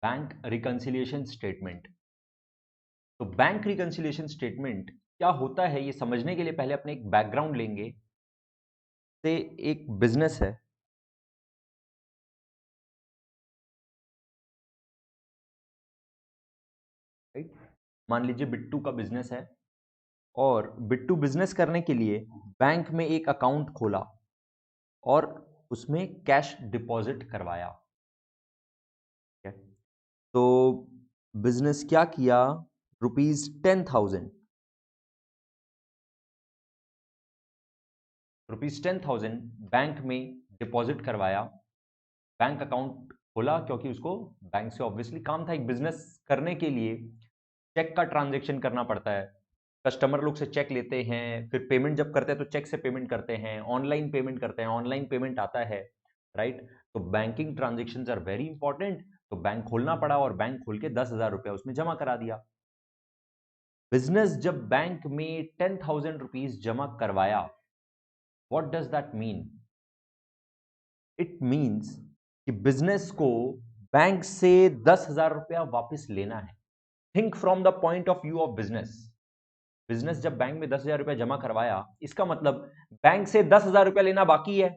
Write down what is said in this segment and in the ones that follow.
Bank reconciliation statement. तो bank reconciliation statement क्या होता है ये समझने के लिए पहले अपने एक बैकग्राउंड लेंगे। से एक बिजनेस है, राइट। मान लीजिए बिट्टू का बिजनेस है और बिट्टू बिजनेस करने के लिए बैंक में एक अकाउंट खोला और उसमें कैश डिपॉजिट करवाया। ठीक है? तो बिजनेस क्या किया, ₹10,000 ₹10,000 बैंक में डिपॉजिट करवाया। बैंक अकाउंट खोला क्योंकि उसको बैंक से ऑब्वियसली काम था। एक बिजनेस करने के लिए चेक का ट्रांजैक्शन करना पड़ता है। कस्टमर लोग से चेक लेते हैं, फिर पेमेंट जब करते हैं तो चेक से पेमेंट करते हैं, ऑनलाइन पेमेंट करते हैं, ऑनलाइन पेमेंट आता है, राइट। तो banking transactions are very important. तो बैंक खोलना पड़ा और बैंक खोल के 10,000 रुपया उसमें जमा करा दिया। बिजनेस जब बैंक में 10,000 रुपीज जमा करवाया, what does that mean? It means कि बिजनेस को बैंक से 10,000 रुपया वापस लेना है। Think from the point of view of business. Business जब बैंक में 10,000 रुपया जमा करवाया, इसका मतलब बैंक से 10,000 रुपया लेना बाकी है।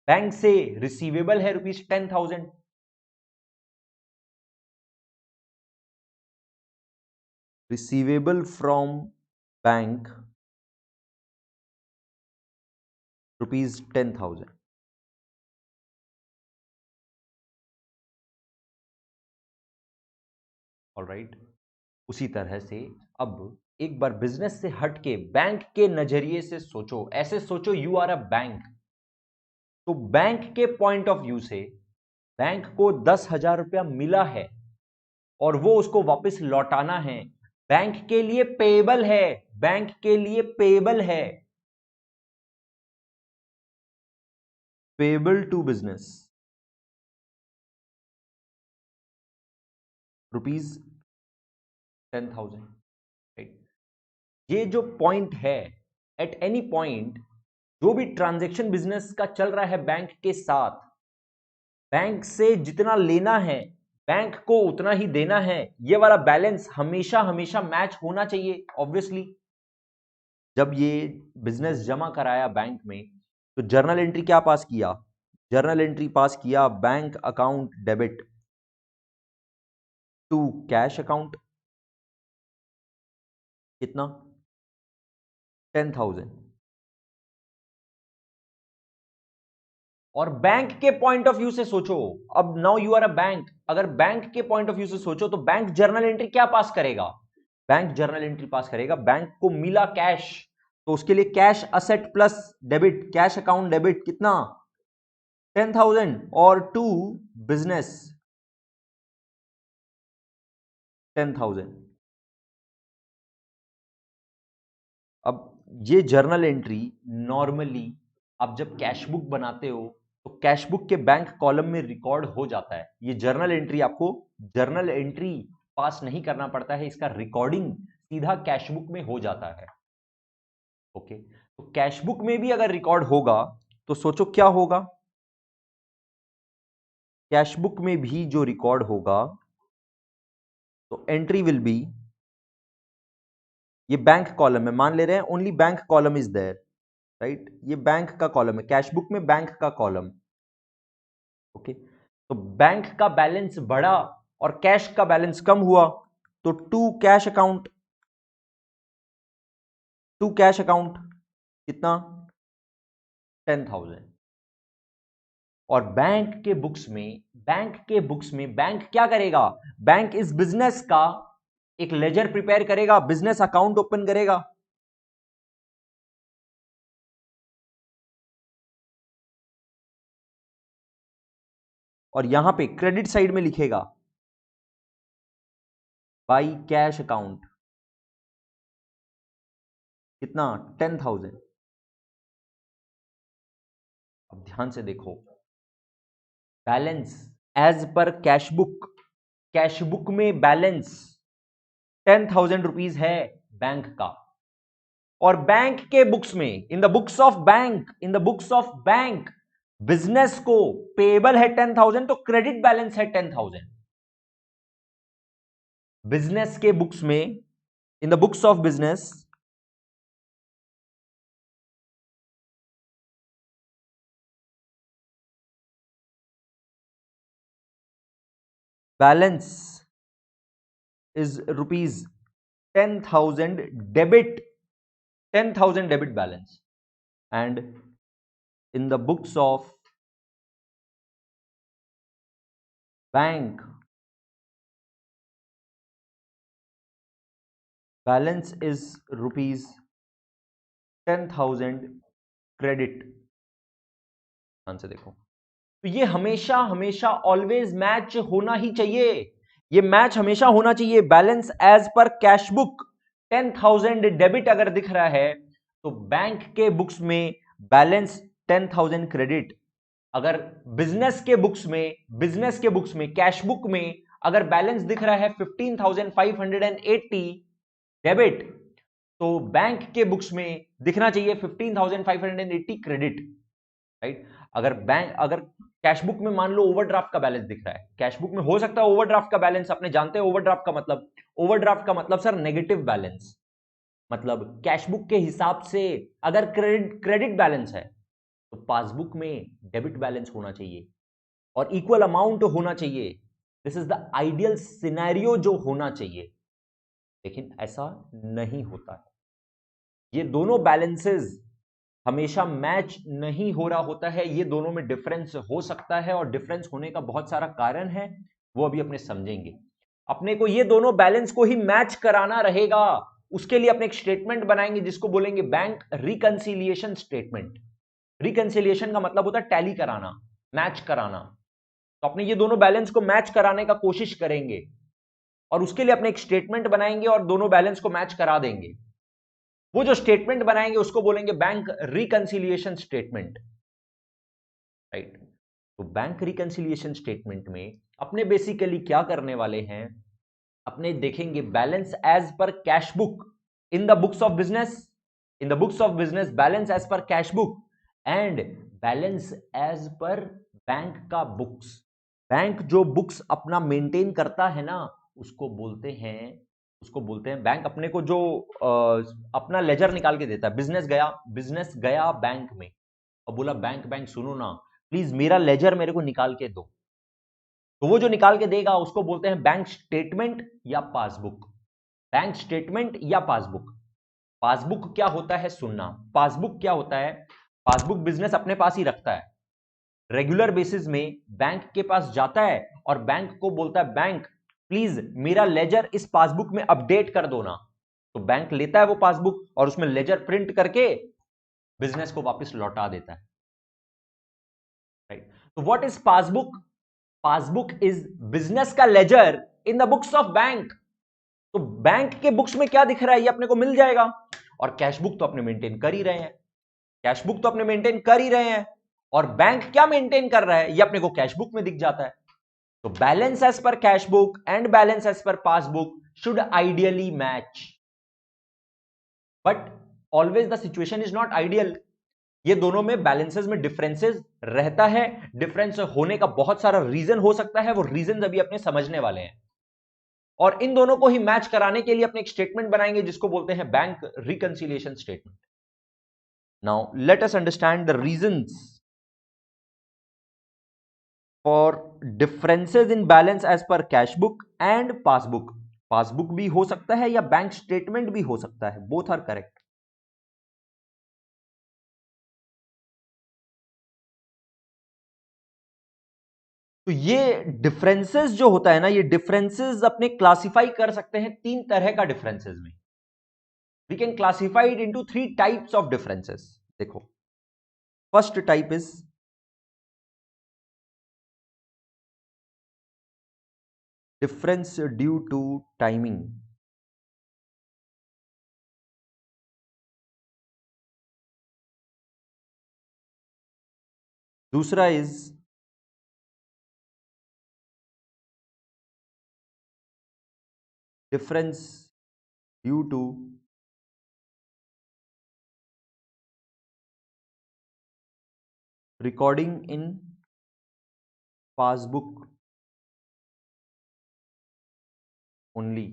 बैंक से रिसीवेबल है ₹10,000। Receivable from bank ₹10,000। ऑलराइट। उसी तरह से अब एक बार बिजनेस से हट के बैंक के नजरिए से सोचो। ऐसे सोचो यू आर अ बैंक। तो बैंक के पॉइंट ऑफ व्यू से बैंक को 10,000 रुपया मिला है और वो उसको वापस लौटाना है। बैंक के लिए पेएबल है, बैंक के लिए पेएबल है। Payable to business ₹10,000, right. ये जो पॉइंट है, एट एनी पॉइंट जो भी ट्रांजैक्शन बिजनेस का चल रहा है बैंक के साथ, बैंक से जितना लेना है बैंक को उतना ही देना है। ये वाला बैलेंस हमेशा हमेशा मैच होना चाहिए ऑब्वियसली। जब ये बिजनेस जमा कराया बैंक में तो जर्नल एंट्री क्या पास किया? जर्नल एंट्री पास किया bank account debit to cash account. कितना? 10,000। और बैंक के पॉइंट ऑफ व्यू से सोचो, अब now you are a bank. अगर बैंक के पॉइंट ऑफ व्यू से सोचो तो बैंक जर्नल एंट्री क्या पास करेगा? बैंक जर्नल एंट्री पास करेगा बैंक को मिला कैश, तो उसके लिए cash asset plus debit, cash account debit कितना? 10,000। और टू बिजनेस 10,000। अब ये जर्नल एंट्री नॉर्मली आप जब कैश बुक बनाते हो तो कैश बुक के बैंक कॉलम में रिकॉर्ड हो जाता है। ये जर्नल एंट्री आपको जर्नल एंट्री पास नहीं करना पड़ता है, इसका रिकॉर्डिंग सीधा कैश बुक में हो जाता है। ओके, तो कैश बुक में भी अगर रिकॉर्ड होगा तो सोचो क्या होगा। कैश बुक में भी जो रिकॉर्ड होगा तो एंट्री विल बी, ये बैंक कॉलम है, मान ले रहे हैं only bank column is there, right. ये बैंक का कॉलम है, कैश बुक में बैंक का कॉलम। ओके, तो बैंक का बैलेंस बढ़ा और कैश का बैलेंस कम हुआ, तो to cash account, to cash account कितना? 10,000। और बैंक के बुक्स में, बैंक के बुक्स में बैंक क्या करेगा? बैंक इस बिजनेस का एक लेजर प्रिपेयर करेगा, बिजनेस अकाउंट ओपन करेगा। और यहां पे क्रेडिट साइड में लिखेगा बाई कैश अकाउंट कितना? 10,000। अब ध्यान से देखो, balance as per cashbook, cashbook में बैलेंस 10,000 रुपीज है बैंक का। और बैंक के बुक्स में, in the books of bank, in the books of bank business को पेएबल है 10,000, तो क्रेडिट बैलेंस है 10,000। बिजनेस के बुक्स में, in the books of business, balance is rupees 10,000 debit, 10,000 debit balance, and in the books of bank balance is rupees 10,000 credit. ध्यान से देखो, तो ये हमेशा हमेशा ऑलवेज मैच होना ही चाहिए, ये मैच हमेशा होना चाहिए। Balance as per cash book 10,000 debit अगर दिख रहा है तो बैंक के बुक्स में बैलेंस 10,000 क्रेडिट। अगर बिजनेस के बुक्स में, बिजनेस के बुक्स में कैश बुक में अगर बैलेंस दिख रहा है 15,580 डेबिट, तो बैंक के बुक्स में दिखना चाहिए 15,580 क्रेडिट, राइट। अगर कैश बुक में मान लो ओवरड्राफ्ट का बैलेंस दिख रहा है, कैश बुक में हो सकता है ओवरड्राफ्ट का बैलेंस, अपने जानते हैं ओवरड्राफ्ट का मतलब, ओवरड्राफ्ट का मतलब सर नेगेटिव बैलेंस, मतलब कैश बुक के हिसाब से अगर क्रेडिट बैलेंस है तो पासबुक में डेबिट बैलेंस होना चाहिए और इक्वल अमाउंट होना चाहिए। This is the ideal scenario जो होना चाहिए, लेकिन ऐसा नहीं होता है। ये दोनों बैलेंसेस हमेशा मैच नहीं हो रहा होता है, ये दोनों में डिफरेंस हो सकता है और डिफरेंस होने का बहुत सारा कारण है, वो अभी अपने समझेंगे। अपने को ये दोनों बैलेंस को ही मैच कराना रहेगा, उसके लिए अपने एक स्टेटमेंट बनाएंगे जिसको बोलेंगे बैंक रिकंसिलिएशन स्टेटमेंट। रिकंसिलिएशन का मतलब होता है टैली कराना, मैच कराना। तो अपने ये दोनों बैलेंस को मैच कराने का कोशिश करेंगे और उसके लिए अपने एक स्टेटमेंट बनाएंगे और दोनों बैलेंस को मैच करा देंगे। वो जो स्टेटमेंट बनाएंगे उसको बोलेंगे बैंक रिकंसिलिएशन स्टेटमेंट, राइट। तो बैंक रिकंसिलिएशन स्टेटमेंट में अपने बेसिकली क्या करने वाले हैं, अपने देखेंगे balance as per cash book in the books of business, in the books of business balance as per cash book and balance as per bank का बुक्स। बैंक जो बुक्स अपना मेंटेन करता है ना, उसको बोलते हैं, उसको बोलते हैं बैंक अपने को जो अपना लेजर निकाल के देता है। बिजनेस गया बैंक में और बोला बैंक बैंक सुनो ना, प्लीज मेरा लेजर मेरे को निकाल के दो, तो वो जो निकाल के देगा उसको बोलते हैं बैंक स्टेटमेंट या पासबुक। बैंक स्टेटमेंट या पासबुक। पासबुक क्या होता है सुनना, पासबुक क्या होता है, पासबुक बिजनेस अपने पास ही रखता है, रेगुलर बेसिस में बैंक के पास जाता है और बैंक को बोलता है बैंक प्लीज मेरा लेजर इस पासबुक में अपडेट कर दो ना, तो बैंक लेता है वो पासबुक और उसमें लेजर प्रिंट करके बिजनेस को वापस लौटा देता है, राइट। तो what is passbook, passbook is business का ledger in the books of bank. तो बैंक के बुक्स में क्या दिख रहा है ये अपने को मिल जाएगा, और कैश बुक तो अपने मेंटेन कर ही रहे हैं, कैश बुक तो अपने मेंटेन कर ही रहे हैं, और बैंक क्या मेंटेन कर रहा है ये अपने को कैश बुक में दिख जाता है। तो balance as per cash book and balance as per passbook should ideally match, but always the situation is not ideal. ये दोनों में बैलेंसेस में डिफरेंसेस रहता है, डिफरेंस होने का बहुत सारा रीजन हो सकता है, वो रीजन अभी अपने समझने वाले हैं। और इन दोनों को ही मैच कराने के लिए अपने एक स्टेटमेंट बनाएंगे जिसको बोलते हैं bank reconciliation statement. Now let us understand the reasons for differences in balance as per cash book and passbook. Passbook भी हो सकता है या बैंक स्टेटमेंट भी हो सकता है, बोथ आर करेक्ट। तो ये डिफरेंसेस जो होता है ना, ये डिफरेंसेस अपने क्लासिफाई कर सकते हैं तीन तरह का डिफरेंसेस में। We can classify it into three types of differences. देखो, first type is difference due to timing. दूसरा is difference due to recording in passbook only.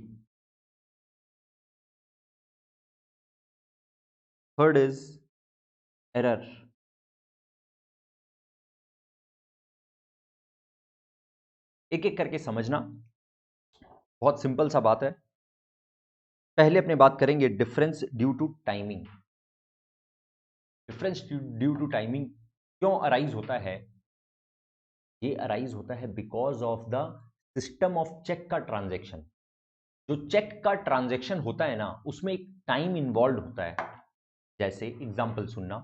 Third is error. एक एक करके समझना, बहुत सिंपल सा बात है। पहले अपने बात करेंगे difference due to timing. Difference due to timing क्यों अराइज होता है? ये अराइज होता है because of the system of cheque का ट्रांजैक्शन। जो चेक का ट्रांजैक्शन होता है ना, उसमें एक टाइम इन्वॉल्व होता है। जैसे एग्जांपल सुनना,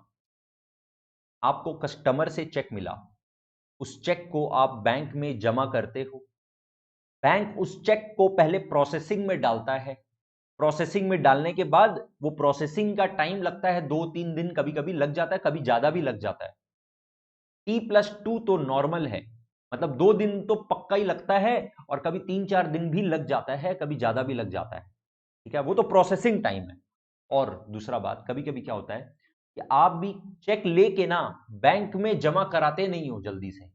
आपको कस्टमर से चेक मिला, उस चेक को आप बैंक में जमा करते हो, बैंक उस चेक को पहले प्रोसेसिंग में डालता है, प्रोसेसिंग में डालने के बाद वो प्रोसेसिंग का टाइम लगता है 2-3 दिन, कभी कभी लग जाता है, कभी ज्यादा भी लग जाता है। T+2 तो नॉर्मल है, मतलब 2 दिन तो पक्का ही लगता है, और कभी 3-4 दिन भी लग जाता है, कभी ज्यादा भी लग जाता है। ठीक है, वो तो प्रोसेसिंग टाइम है। और दूसरा बात, कभी कभी क्या होता है कि आप भी चेक लेके ना बैंक में जमा कराते नहीं हो जल्दी से,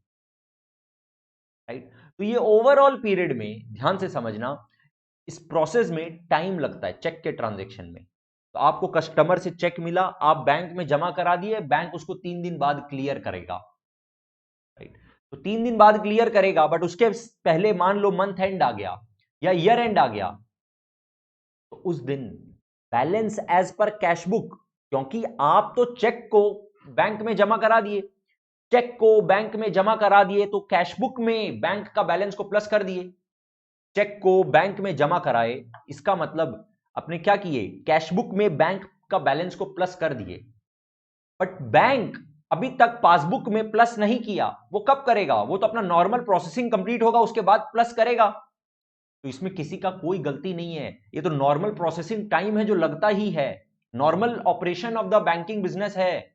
राइट? तो ये ओवरऑल पीरियड में ध्यान से समझना, इस प्रोसेस में टाइम लगता है चेक के ट्रांजैक्शन में। तो आपको कस्टमर से चेक मिला, आप बैंक में जमा करा दिए, बैंक उसको 3 दिन बाद क्लियर करेगा, राइट? तो 3 दिन बाद क्लियर करेगा, बट उसके पहले मान लो मंथ एंड आ गया या ईयर एंड आ गया, तो उस दिन balance as per cash book, क्योंकि आप तो चेक को बैंक में जमा करा दिए, चेक को बैंक में जमा करा दिए, तो कैश बुक में बैंक का बैलेंस को प्लस कर दिए। चेक को बैंक में जमा कराए, इसका मतलब अपने क्या किए, कैश बुक में बैंक का बैलेंस को प्लस कर दिए। बट बैंक अभी तक पासबुक में प्लस नहीं किया, वो कब करेगा? वो तो अपना नॉर्मल प्रोसेसिंग कंप्लीट होगा उसके बाद प्लस करेगा। तो इसमें किसी का कोई गलती नहीं है, ये तो नॉर्मल प्रोसेसिंग टाइम है जो लगता ही है, normal operation of the banking business है।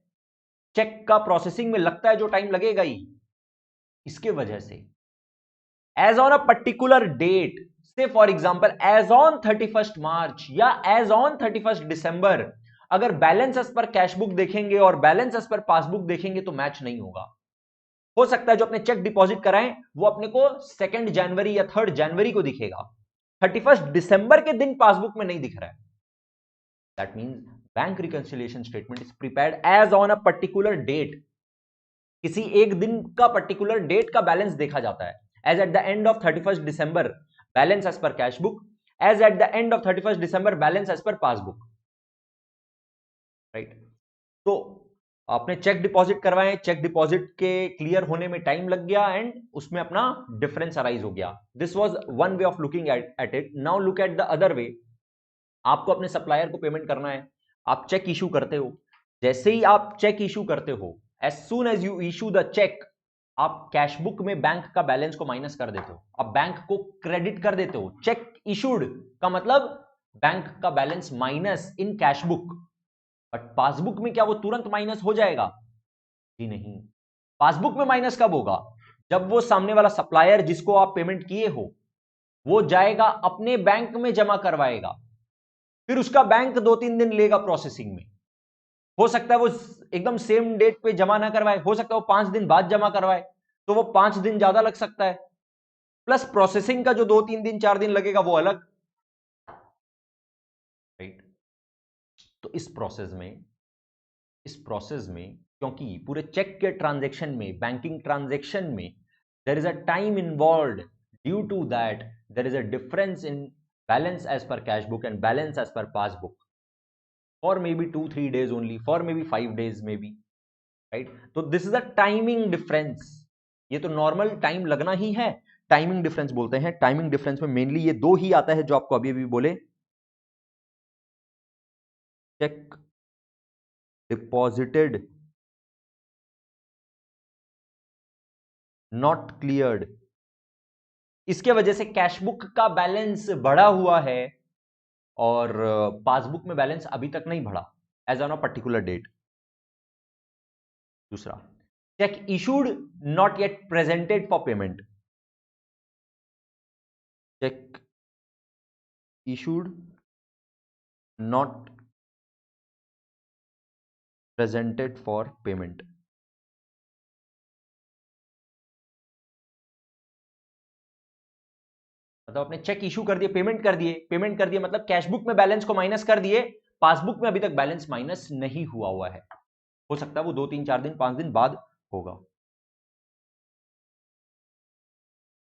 चेक का प्रोसेसिंग में लगता है जो टाइम लगेगा ही। इसके वजह से as on a particular date, say for example as on 31st March या एज ऑन 31st दिसंबर, अगर balance as per cash book देखेंगे और बैलेंस एज पर पासबुक देखेंगे तो मैच नहीं होगा। हो सकता है जो अपने चेक डिपॉजिट कराएं वो अपने को 2 जनवरी या 3 जनवरी को दिखेगा, 31st दिसंबर के दिन पासबुक में नहीं दिख रहा है। That means bank reconciliation statement is prepared as on a particular date. किसी एक दिन का पर्टिकुलर डेट का बैलेंस देखा जाता है, as at the end of 31st December balance as per cash book, as at the end of 31st December balance as per passbook, right? तो आपने चेक डिपॉजिट करवाए, चेक डिपॉजिट के clear होने में टाइम लग गया एंड उसमें अपना डिफरेंस अराइज हो गया। This was one way of looking at it. Now look at the other way. आपको अपने सप्लायर को पेमेंट करना है, आप चेक इशू करते हो। जैसे ही आप चेक इशू करते हो, as soon as you issue the cheque, आप कैश बुक में बैंक का बैलेंस को माइनस कर देते हो, आप बैंक को क्रेडिट कर देते हो। चेक इशूड का मतलब बैंक का balance minus in cash book. But passbook में क्या वो तुरंत माइनस हो जाएगा? जी नहीं। पासबुक में माइनस कब होगा? जब वो सामने वाला सप्लायर जिसको आप पेमेंट किए हो, वो जाएगा अपने बैंक में जमा करवाएगा, फिर उसका बैंक 2-3 दिन लेगा प्रोसेसिंग में। हो सकता है वो एकदम सेम डेट पे जमा ना करवाए, हो सकता है वो 5 दिन बाद जमा करवाए, तो वो 5 दिन ज्यादा लग सकता है, प्लस प्रोसेसिंग का जो 2-3 दिन 4 दिन लगेगा वो अलग, राइट? तो इस प्रोसेस में क्योंकि पूरे चेक के ट्रांजैक्शन में, बैंकिंग ट्रांजैक्शन में there is a time involved, due to that there is a difference in balance as per cash book and balance as per passbook, for may be 2-3 days only, for may be 5 days may be, right? तो this is a timing difference. ये तो normal time लगना ही है, timing difference बोलते हैं। Timing difference में mainly ये दो ही आता है जो आपको अभी अभी बोले, चेक डिपॉजिटेड नॉट क्लियर्ड, इसके वजह से कैश बुक का बैलेंस बढ़ा हुआ है और पासबुक में बैलेंस अभी तक नहीं बढ़ा as on a particular date. दूसरा, cheque issued not yet presented for payment, cheque issued not presented for payment. मतलब आपने चेक इशू कर दिए, पेमेंट कर दिए मतलब कैशबुक में बैलेंस को माइनस कर दिए, पासबुक में अभी तक बैलेंस माइनस नहीं हुआ है। हो सकता है वो 2 3 4 दिन 5 दिन बाद होगा।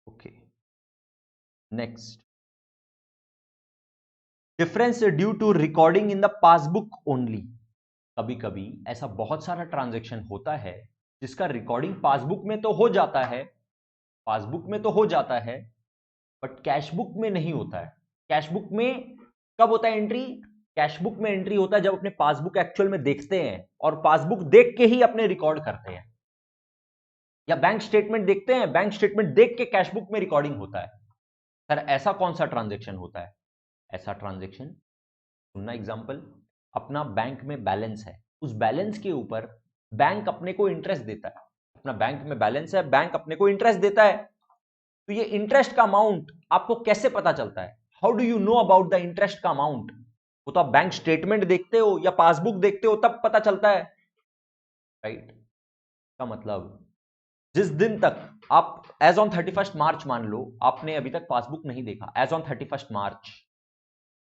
Okay, next, difference due to recording in the passbook only. कभी कभी ऐसा बहुत सारा ट्रांजैक्शन होता है जिसका रिकॉर्डिंग पासबुक में तो हो जाता है, बट कैशबुक में नहीं होता है। कैशबुक में कब होता है एंट्री? कैशबुक में एंट्री होता है जब अपने पासबुक एक्चुअल में देखते हैं और पासबुक देख के ही अपने रिकॉर्ड करते हैं, या बैंक स्टेटमेंट देखते हैं, बैंक स्टेटमेंट देख के कैशबुक में रिकॉर्डिंग होता है। सर ऐसा कौन सा ट्रांजेक्शन होता है? ऐसा ट्रांजेक्शन, सुनना एग्जांपल, अपना बैंक में बैलेंस है, उस बैलेंस के ऊपर बैंक अपने को इंटरेस्ट देता है। अपना बैंक में बैलेंस है, बैंक अपने को इंटरेस्ट देता है, तो ये इंटरेस्ट का अमाउंट आपको कैसे पता चलता है? How do you know about the interest का अमाउंट? वो तो आप बैंक स्टेटमेंट देखते हो या पासबुक देखते हो तब पता चलता है, राइट? का मतलब जिस दिन तक आप एज ऑन 31 मार्च मान लो आपने अभी तक पासबुक नहीं देखा, एज ऑन 31 मार्च,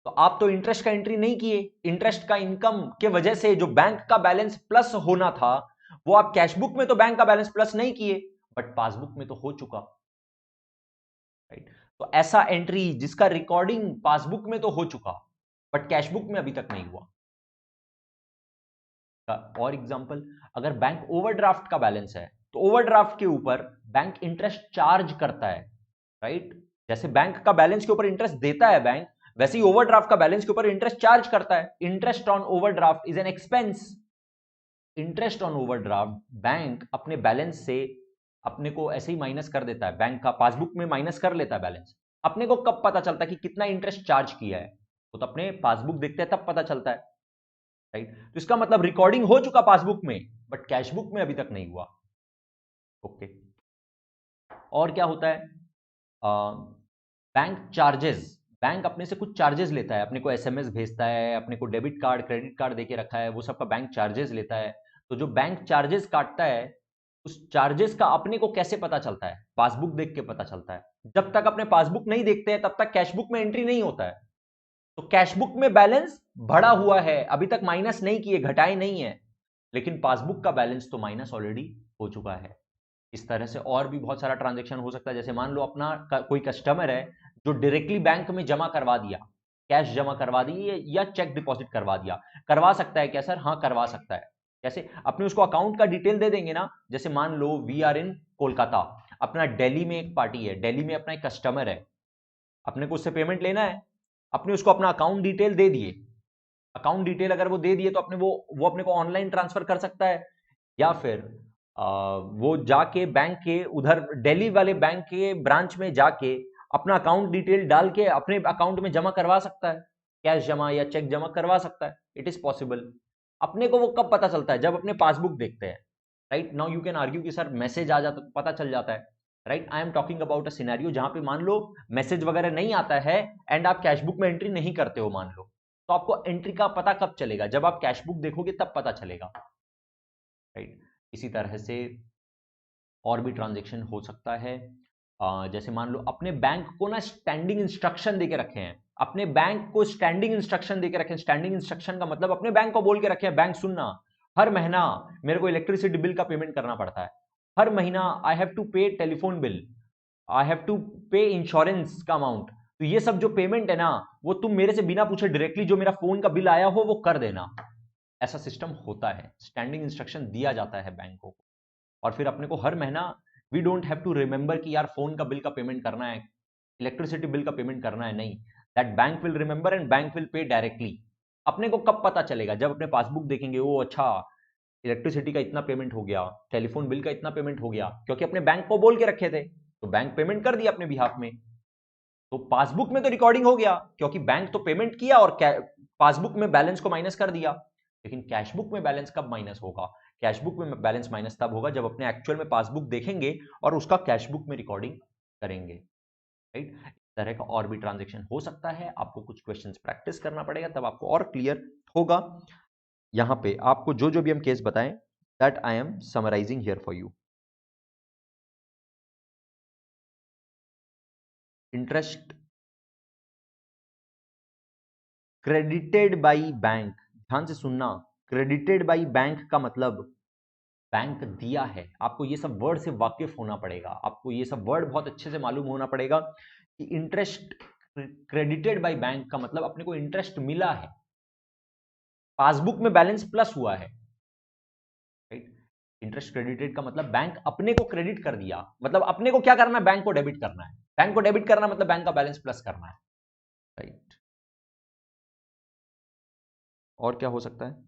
तो आप तो इंटरेस्ट का एंट्री नहीं किए। इंटरेस्ट का इनकम के वजह से जो बैंक का बैलेंस प्लस होना था वो आप कैशबुक में तो बैंक का बैलेंस प्लस नहीं किए, बट पासबुक में तो हो चुका, राइट? तो ऐसा एंट्री जिसका रिकॉर्डिंग पासबुक में तो हो चुका बट कैशबुक में अभी तक नहीं हुआ। और एग्जांपल, अगर बैंक ओवरड्राफ्ट का बैलेंस है तो ओवरड्राफ्ट के ऊपर बैंक इंटरेस्ट चार्ज करता है, राइट? जैसे बैंक का बैलेंस के ऊपर इंटरेस्ट देता है बैंक, वैसे ही ओवरड्राफ्ट का बैलेंस के ऊपर इंटरेस्ट चार्ज करता है। Interest on overdraft is an expense. Interest on overdraft bank अपने बैलेंस से अपने को ऐसे ही माइनस कर देता है, बैंक का पासबुक में माइनस कर लेता है बैलेंस। अपने को कब पता चलता है कि कितना इंटरेस्ट चार्ज किया है? वो तो अपने पासबुक देखते हैं तब पता चलता है, राइट? तो इसका मतलब रिकॉर्डिंग हो चुका पासबुक में बट कैशबुक में अभी तक नहीं हुआ। ओके, और क्या होता है? बैंक चार्जेस, बैंक अपने से कुछ चार्जेस लेता है, अपने को एसएमएस भेजता है, अपने को डेबिट कार्ड क्रेडिट कार्ड देके रखा है, वो सबका बैंक चार्जेस लेता है। तो जो बैंक चार्जेस काटता है उस चार्जेस का अपने को कैसे पता चलता है? पासबुक देख के पता चलता है। जब तक अपने पासबुक नहीं देखते हैं तब तक कैशबुक में एंट्री नहीं होता है। तो कैशबुक में बैलेंस बढ़ा हुआ है, अभी तक माइनस नहीं किए, घटाए नहीं है, लेकिन पासबुक का बैलेंस तो माइनस ऑलरेडी हो चुका है। इस तरह से और भी बहुत सारा ट्रांजैक्शन हो सकता है। जैसे मान लो अपना कोई कस्टमर है जो डायरेक्टली बैंक में जमा करवा दिया, कैश जमा करवा दी या चेक डिपॉजिट करवा दिया। करवा सकता है क्या सर? हाँ करवा सकता है। कैसे? अपने उसको अकाउंट का डिटेल दे देंगे ना। जैसे मान लो वी आर इन कोलकाता, अपना दिल्ली में एक पार्टी है, दिल्ली में अपना एक कस्टमर है, अपने को उससे पेमेंट लेना है, अपने उसको अपना अकाउंट डिटेल दे दिए। अकाउंट डिटेल अगर वो दे दिए तो अपने वो अपने को ऑनलाइन ट्रांसफर कर सकता है, या फिर वो जाके बैंक के उधर दिल्ली वाले बैंक के ब्रांच में जाके अपना अकाउंट डिटेल डाल के अपने अकाउंट में जमा करवा सकता है, कैश जमा या चेक जमा करवा सकता है। It is possible. अपने को वो कब पता चलता है? जब अपने पासबुक देखते हैं, right? Now you can argue कि सर मैसेज आ जाता तो पता चल जाता है, right? I am talking about a scenario जहां पे मान लो मैसेज वगैरह नहीं आता है एंड आप कैशबुक में एंट्री नहीं करते हो, मान लो, तो आपको एंट्री का पता कब चलेगा? जब आप कैशबुक देखोगे तब पता चलेगा, राइट? इसी तरह से और भी ट्रांजेक्शन हो सकता है। जैसे मान लो अपने बैंक को ना स्टैंडिंग इंस्ट्रक्शन देके रखे हैं, अपने बैंक को स्टैंडिंग इंस्ट्रक्शन देके रखे हैं। स्टैंडिंग इंस्ट्रक्शन का मतलब अपने बैंक को बोल के रखे हैं, बैंक सुनना, हर महीना मेरे को इलेक्ट्रिसिटी बिल का पेमेंट करना पड़ता है, हर महीना I have to pay telephone bill, I have to pay insurance का अमाउंट। तो ये सब जो पेमेंट है ना वो तुम मेरे से बिना पूछे डायरेक्टली जो मेरा फोन का बिल आया हो वो कर देना। ऐसा सिस्टम होता है, स्टैंडिंग इंस्ट्रक्शन दिया जाता है बैंकों को। और फिर अपने को हर महीना we don't have to remember कि यार फोन का बिल का पेमेंट करना है, इलेक्ट्रिसिटी बिल का पेमेंट करना है, नहीं, that bank will remember and bank will pay directly. अपने को कब पता चलेगा? जब अपने पासबुक देखेंगे, वो अच्छा इलेक्ट्रिसिटी का इतना पेमेंट हो गया, टेलीफोन बिल का इतना पेमेंट हो गया, क्योंकि अपने बैंक को बोल के रखे थे तो बैंक पेमेंट कर दिया अपने बिहाफ में। तो पासबुक में तो रिकॉर्डिंग हो गया क्योंकि बैंक तो पेमेंट किया और पासबुक में बैलेंस को माइनस कर दिया। लेकिन कैशबुक में बैलेंस कब माइनस होगा? कैशबुक में बैलेंस माइनस तब होगा जब अपने एक्चुअल में पासबुक देखेंगे और उसका कैशबुक में रिकॉर्डिंग करेंगे, राइट? इस तरह का और भी ट्रांजेक्शन हो सकता है। आपको कुछ क्वेश्चंस प्रैक्टिस करना पड़ेगा तब आपको और क्लियर होगा। यहां पे आपको जो जो भी हम केस बताएं that I am summarising here for you. Interest credited by bank, ध्यान से सुनना, क्रेडिटेड बाई बैंक का मतलब बैंक दिया है। आपको ये सब वर्ड से वाकिफ होना पड़ेगा, आपको ये सब वर्ड बहुत अच्छे से मालूम होना पड़ेगा कि इंटरेस्ट क्रेडिटेड बाई बैंक का मतलब अपने को इंटरेस्ट मिला है, पासबुक में बैलेंस प्लस हुआ है, राइट। इंटरेस्ट क्रेडिटेड का मतलब बैंक अपने को क्रेडिट कर दिया, मतलब अपने को क्या करना है, बैंक को डेबिट करना है, बैंक को डेबिट करना मतलब बैंक का बैलेंस प्लस करना है, राइट। और क्या हो सकता है,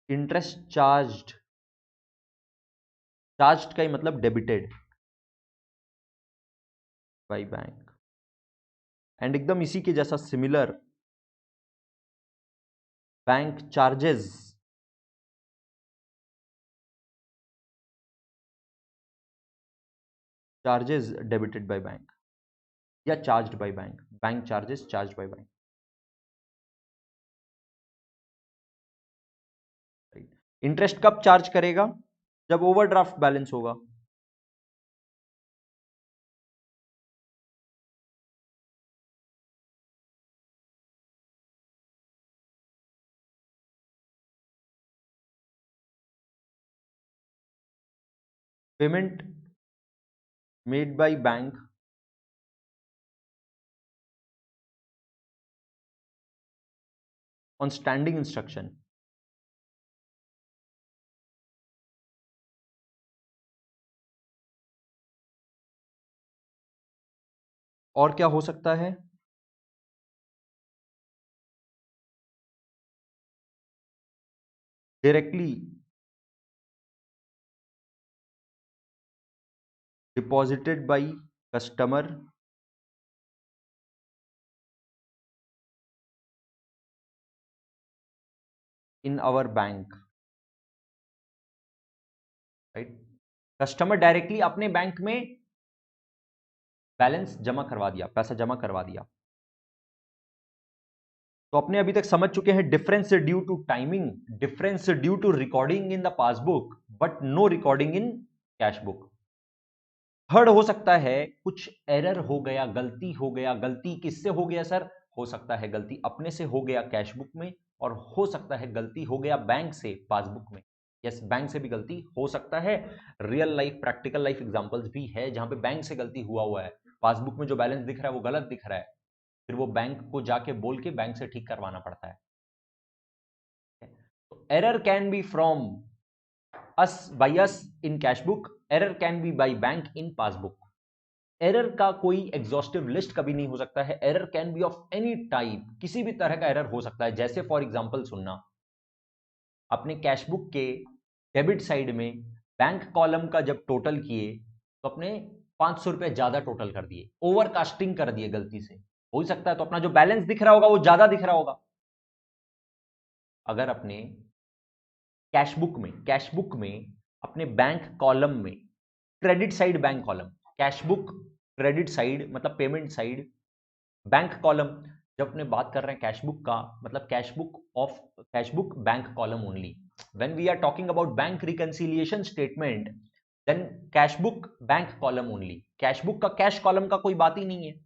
इंटरेस्ट चार्ज्ड, चार्ज्ड का ही मतलब डेबिटेड बाई बैंक, एंड एकदम इसी के जैसा similar, bank charges, charges debited by bank या charged by bank, bank charges charged by bank, right. Interest कब चार्ज करेगा, जब ओवरड्राफ्ट बैलेंस होगा, payment made by bank on standing instruction, और क्या हो सकता है, directly deposited by customer in our bank, right. Customer directly अपने बैंक में बैलेंस जमा करवा दिया, पैसा जमा करवा दिया। तो अपने अभी तक समझ चुके हैं difference due to timing, difference due to recording in the passbook but no recording in cash book. Third हो सकता है कुछ एरर हो गया, गलती हो गया, गलती किससे हो गया सर, हो सकता है गलती अपने से हो गया कैश बुक में, और हो सकता है गलती हो गया बैंक से पासबुक में। यस, बैंक से भी गलती हो सकता है, real life practical life examples भी है जहां पे बैंक से गलती हुआ है, पासबुक में जो बैलेंस दिख रहा है वो गलत दिख रहा है, फिर वो बैंक को जाके बोल के बैंक से ठीक करवाना पड़ता है। तो error can B from us by us in cash book, error can B by bank in passbook. Error का कोई एग्जॉस्टिव लिस्ट कभी नहीं हो सकता है, error can B of any type, किसी भी तरह का एरर हो सकता है। जैसे फॉर एग्जांपल सुनना, अपने कैश बुक के डेबिट साइड में बैंक कॉलम का जब टोटल किए तो अपने 500 रुपए ज्यादा टोटल कर दिए, ओवर कास्टिंग कर दिए गलती से, हो ही सकता है, तो अपना जो बैलेंस दिख रहा होगा वो ज्यादा दिख रहा होगा। अगर अपने कैशबुक में अपने बैंक कॉलम में, credit side bank column, cashbook credit side मतलब पेमेंट साइड, बैंक कॉलम, जब अपने बात कर रहे हैं कैशबुक का मतलब cashbook bank column only, when we are talking about bank reconciliation statement then cashbook bank column only, cashbook का कैश कॉलम का कोई बात ही नहीं है,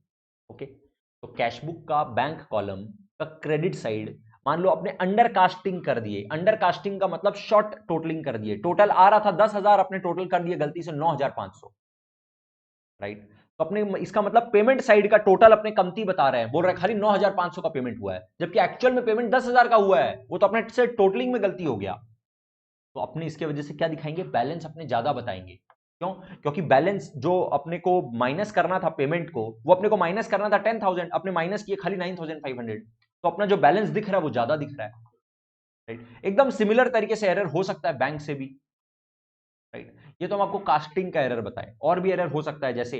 ओके। तो कैशबुक का बैंक कॉलम का क्रेडिट साइड मान लो अपने अंडर कास्टिंग कर दिए, अंडर कास्टिंग का मतलब शॉर्ट टोटलिंग कर दिए, टोटल आ रहा था 10,000 अपने टोटल कर दिए गलती से 9,500, राइट। तो अपने इसका मतलब पेमेंट साइड का टोटल अपने कमती बता रहे हैं, बोल रहे हैं खाली 9,500 का पेमेंट हुआ है, जबकि एक्चुअल में पेमेंट 10,000 का हुआ है, वो तो अपने से टोटलिंग में गलती हो गया। तो अपने इसके वजह से क्या दिखाएंगे, बैलेंस अपने ज्यादा बताएंगे, क्यों, क्योंकि बैलेंस जो अपने को माइनस करना था पेमेंट को, वो अपने को माइनस करना था 10,000, अपने माइनस किए खाली 9,500, तो अपना जो बैलेंस दिख रहा है वो ज्यादा दिख रहा है, राइट। एकदम सिमिलर तरीके से एरर हो सकता है बैंक से भी, राइट। ये तो हम आपको कास्टिंग का एरर बताएं, और भी एरर हो सकता है, जैसे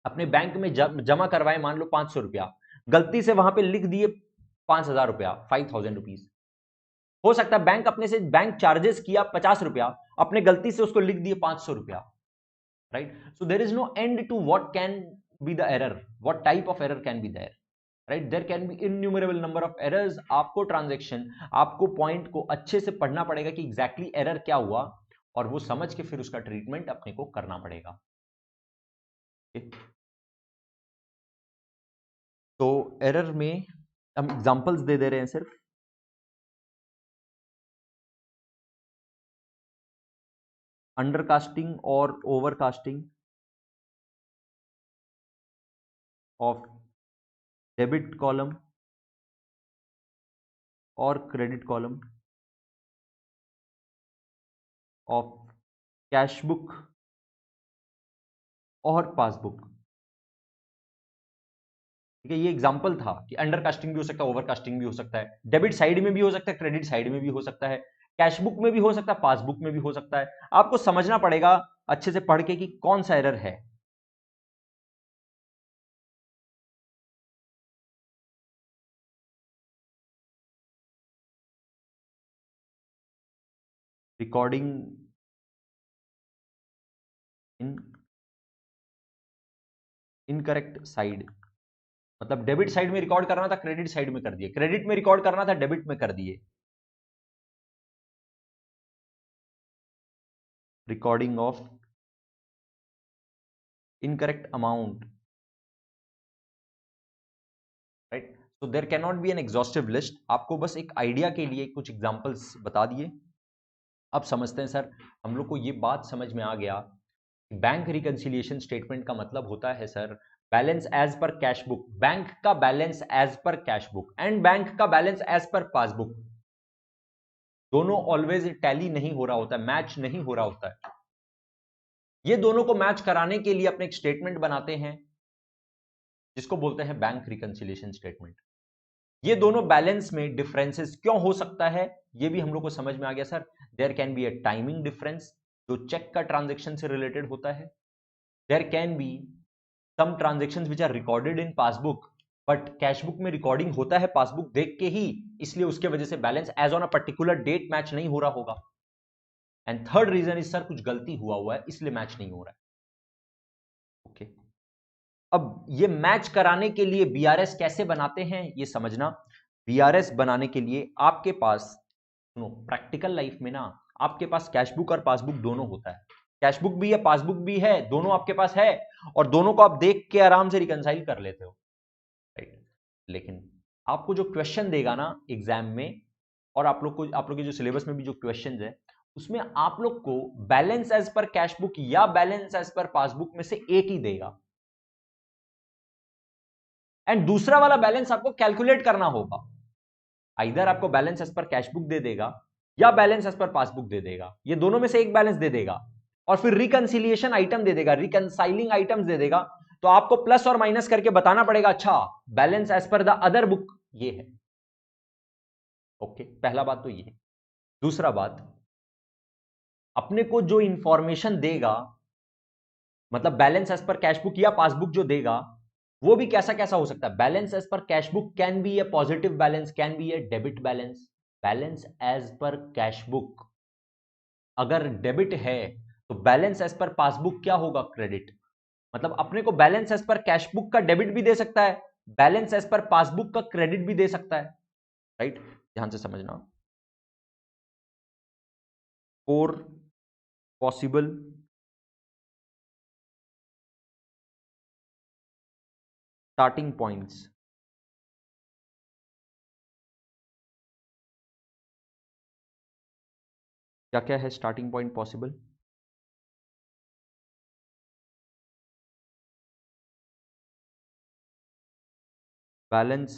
अपने बैंक में जमा करवाए मान लो 500 रुपया, गलती से वहां पे लिख दिए 5,000 रुपया, 5,000 रुपीज, हो सकता है बैंक अपने से बैंक चार्जेस किया 50 रुपया, अपने गलती से उसको लिख दिए 500 रुपया, right. So there is no end to what can be the error, what type of error can be there, right. There can be innumerable number of errors. आपको ट्रांजेक्शन, आपको पॉइंट को अच्छे से पढ़ना पड़ेगा कि एग्जैक्टली एरर क्या हुआ, और वो समझ के फिर उसका ट्रीटमेंट अपने को करना पड़ेगा। तो एरर में हम एग्जांपल्स दे रहे हैं सिर्फ। अंडरकास्टिंग और ओवरकास्टिंग ऑफ डेबिट कॉलम और credit column of cash book और पासबुक। ठीक है, ये एग्जांपल था कि अंडरकास्टिंग भी हो सकता है, ओवरकास्टिंग भी हो सकता है, डेबिट साइड में भी हो सकता है, क्रेडिट साइड में भी हो सकता है, कैश बुक में भी हो सकता है, पासबुक में भी हो सकता है। आपको समझना पड़ेगा अच्छे से पढ़ के कि कौन सा एरर है। रिकॉर्डिंग इन इनकरेक्ट साइड, मतलब डेबिट साइड में रिकॉर्ड करना था, क्रेडिट साइड में कर दिए, क्रेडिट में रिकॉर्ड करना था, डेबिट में कर दिए। Recording off incorrect amount, right. So there can not be an exhaustive list. आपको बस एक आइडिया के लिए कुछ एग्जांपल्स बता दिए। अब समझते हैं सर, हम लोग को ये बात समझ में आ गया, बैंक रिकंसिलिएशन स्टेटमेंट का मतलब होता है sir balance as per cash book, bank का balance as per cash book and bank का बैलेंस एज पर पासबुक, दोनों ऑलवेज टैली नहीं हो रहा होता है, मैच नहीं हो रहा होता है। ये दोनों को मैच कराने के लिए अपने एक स्टेटमेंट बनाते हैं जिसको बोलते हैं बैंक रिकंसिलिएशन स्टेटमेंट। ये दोनों बैलेंस में डिफरेंसेस क्यों हो सकता है, ये भी हम लोग को समझ में आ गया sir. There can be a timing difference जो चेक का ट्रांजेक्शन से रिलेटेड होता है। There can be some transactions which are recorded in passbook but cash book में रिकॉर्डिंग होता है पासबुक देख के ही, इसलिए उसके वजह से balance as on a particular date match नहीं हो रहा होगा। And third reason is sir कुछ गलती हुआ है इसलिए मैच नहीं हो रहा है। ओके, अब ये मैच कराने के लिए बीआरएस कैसे बनाते हैं ये समझना। बीआरएस बनाने के लिए आपके पास, सुनो, प्रैक्टिकल लाइफ में ना आपके पास कैश बुक और पासबुक दोनों होता है, कैश बुक भी है पासबुक भी है, दोनों आपके पास है और दोनों को आप देख के आराम से रिकंसाइल कर लेते हो, राइट। लेकिन आपको जो क्वेश्चन देगा ना एग्जाम में, और आप लोग के जो सिलेबस में भी जो क्वेश्चन है उसमें आप लोग को balance as per cash book या बैलेंस एज पर पासबुक में से एक ही देगा एंड दूसरा वाला बैलेंस आपको कैलकुलेट करना होगा। इधर आपको balance as per cash book दे देगा या बैलेंस एज पर पासबुक दे देगा, ये दोनों में से एक बैलेंस दे देगा और फिर रिकंसिलिएशन आइटम दे देगा, रिकंसाइलिंग आइटम्स दे देगा। तो आपको प्लस और माइनस करके बताना पड़ेगा, अच्छा balance as per the other book ये है। ओके, पहला बात तो ये है। दूसरा बात, अपने को जो इंफॉर्मेशन देगा, मतलब balance as per cash book या पासबुक जो देगा वो भी कैसा कैसा हो सकता है। Balance as per cash book can be a positive balance, can be a debit balance. Balance as per cash book अगर डेबिट है तो बैलेंस एज पर पासबुक क्या होगा, क्रेडिट। मतलब अपने को balance as per cash book का debit भी दे सकता है, बैलेंस एज पर पासबुक का क्रेडिट भी दे सकता है, राइट। ध्यान से समझना। 4 पॉसिबल स्टार्टिंग पॉइंट्स। क्या क्या है starting point possible? Balance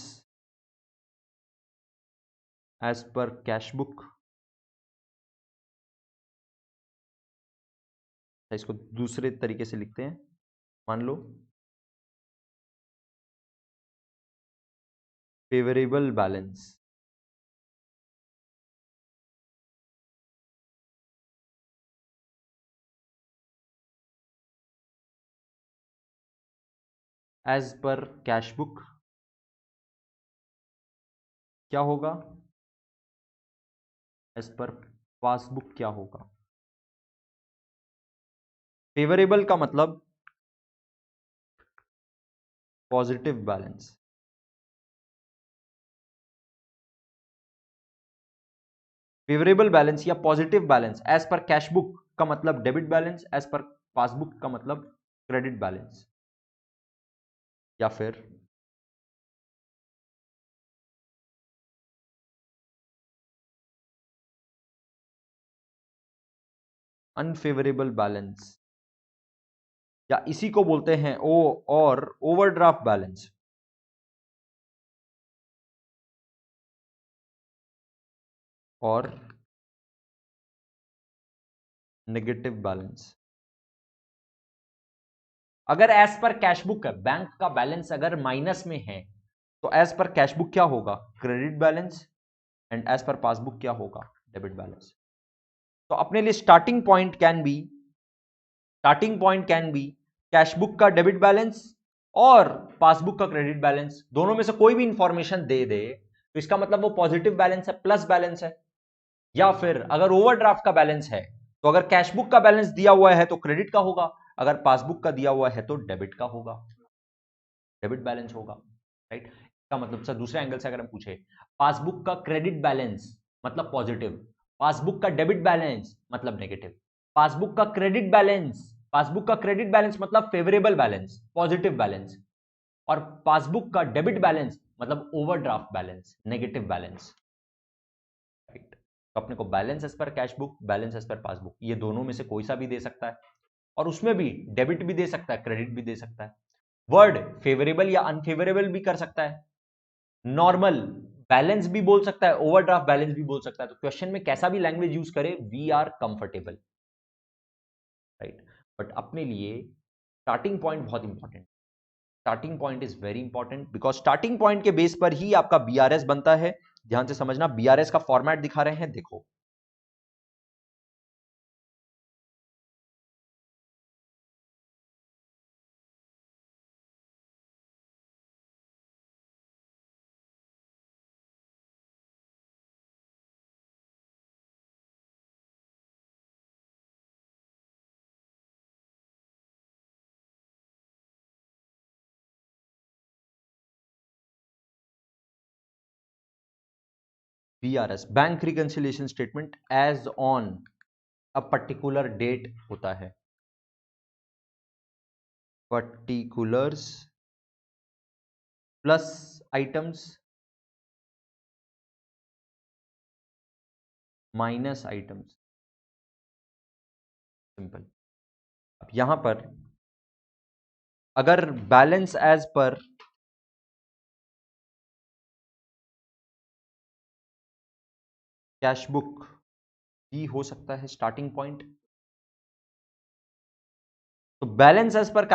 as per cash book, इसको दूसरे तरीके से लिखते हैं, मान लो favourable balance as per cash book क्या होगा, एज पर पासबुक क्या होगा। फेवरेबल का मतलब पॉजिटिव बैलेंस, फेवरेबल बैलेंस या positive balance as per cash book का मतलब debit balance, as per passbook का मतलब क्रेडिट बैलेंस। या फिर अनफेवरेबल बैलेंस, या इसी को बोलते हैं और ओवरड्राफ्ट बैलेंस। और नेगेटिव बैलेंस। अगर एज पर कैशबुक बैंक का बैलेंस अगर माइनस में है तो एज पर कैशबुक क्या होगा? Credit balance. And as per passbook क्या होगा? Debit balance. तो अपने लिए starting point can be cashbook का डेबिट बैलेंस और पासबुक का क्रेडिट बैलेंस। दोनों में से कोई भी इंफॉर्मेशन दे दे तो इसका मतलब वो पॉजिटिव बैलेंस है, प्लस बैलेंस है। या फिर अगर ओवरड्राफ्ट का बैलेंस है तो अगर कैशबुक का बैलेंस दिया हुआ है तो क्रेडिट का होगा, अगर पासबुक का दिया हुआ है तो डेबिट का होगा, डेबिट बैलेंस होगा। राइट। इसका मतलब सर दूसरे एंगल से अगर हम पूछे, पासबुक का क्रेडिट बैलेंस मतलब पॉजिटिव, पासबुक का डेबिट बैलेंस मतलब नेगेटिव। पासबुक का क्रेडिट बैलेंस मतलब फेवरेबल बैलेंस, पॉजिटिव बैलेंस। और पासबुक का डेबिट बैलेंस मतलब overdraft balance, negative balance. Right. तो अपने को balance as per cashbook, balance as per passbook, ये दोनों में से कोई सा भी दे सकता है, और उसमें भी डेबिट भी दे सकता है, क्रेडिट भी दे सकता है। वर्ड फेवरेबल या अनफेवरेबल भी कर सकता है, नॉर्मल बैलेंस भी बोल सकता है, ओवरड्राफ्ट बैलेंस भी बोल सकता है। तो क्वेश्चन में कैसा भी लैंग्वेज यूज करे, we are comfortable. Right. But अपने लिए स्टार्टिंग पॉइंट बहुत important, starting point is very important, because starting point के बेस पर ही आपका बीआरएस बनता है। ध्यान से समझना, बीआरएस का फॉर्मेट दिखा रहे हैं, देखो। BRS, bank reconciliation statement as on a particular date होता है। Particulars plus items minus items, simple. अब यहां पर अगर बैलेंस एज पर कैशबुक भी हो सकता है स्टार्टिंग पॉइंट, तो बैलेंस एज पर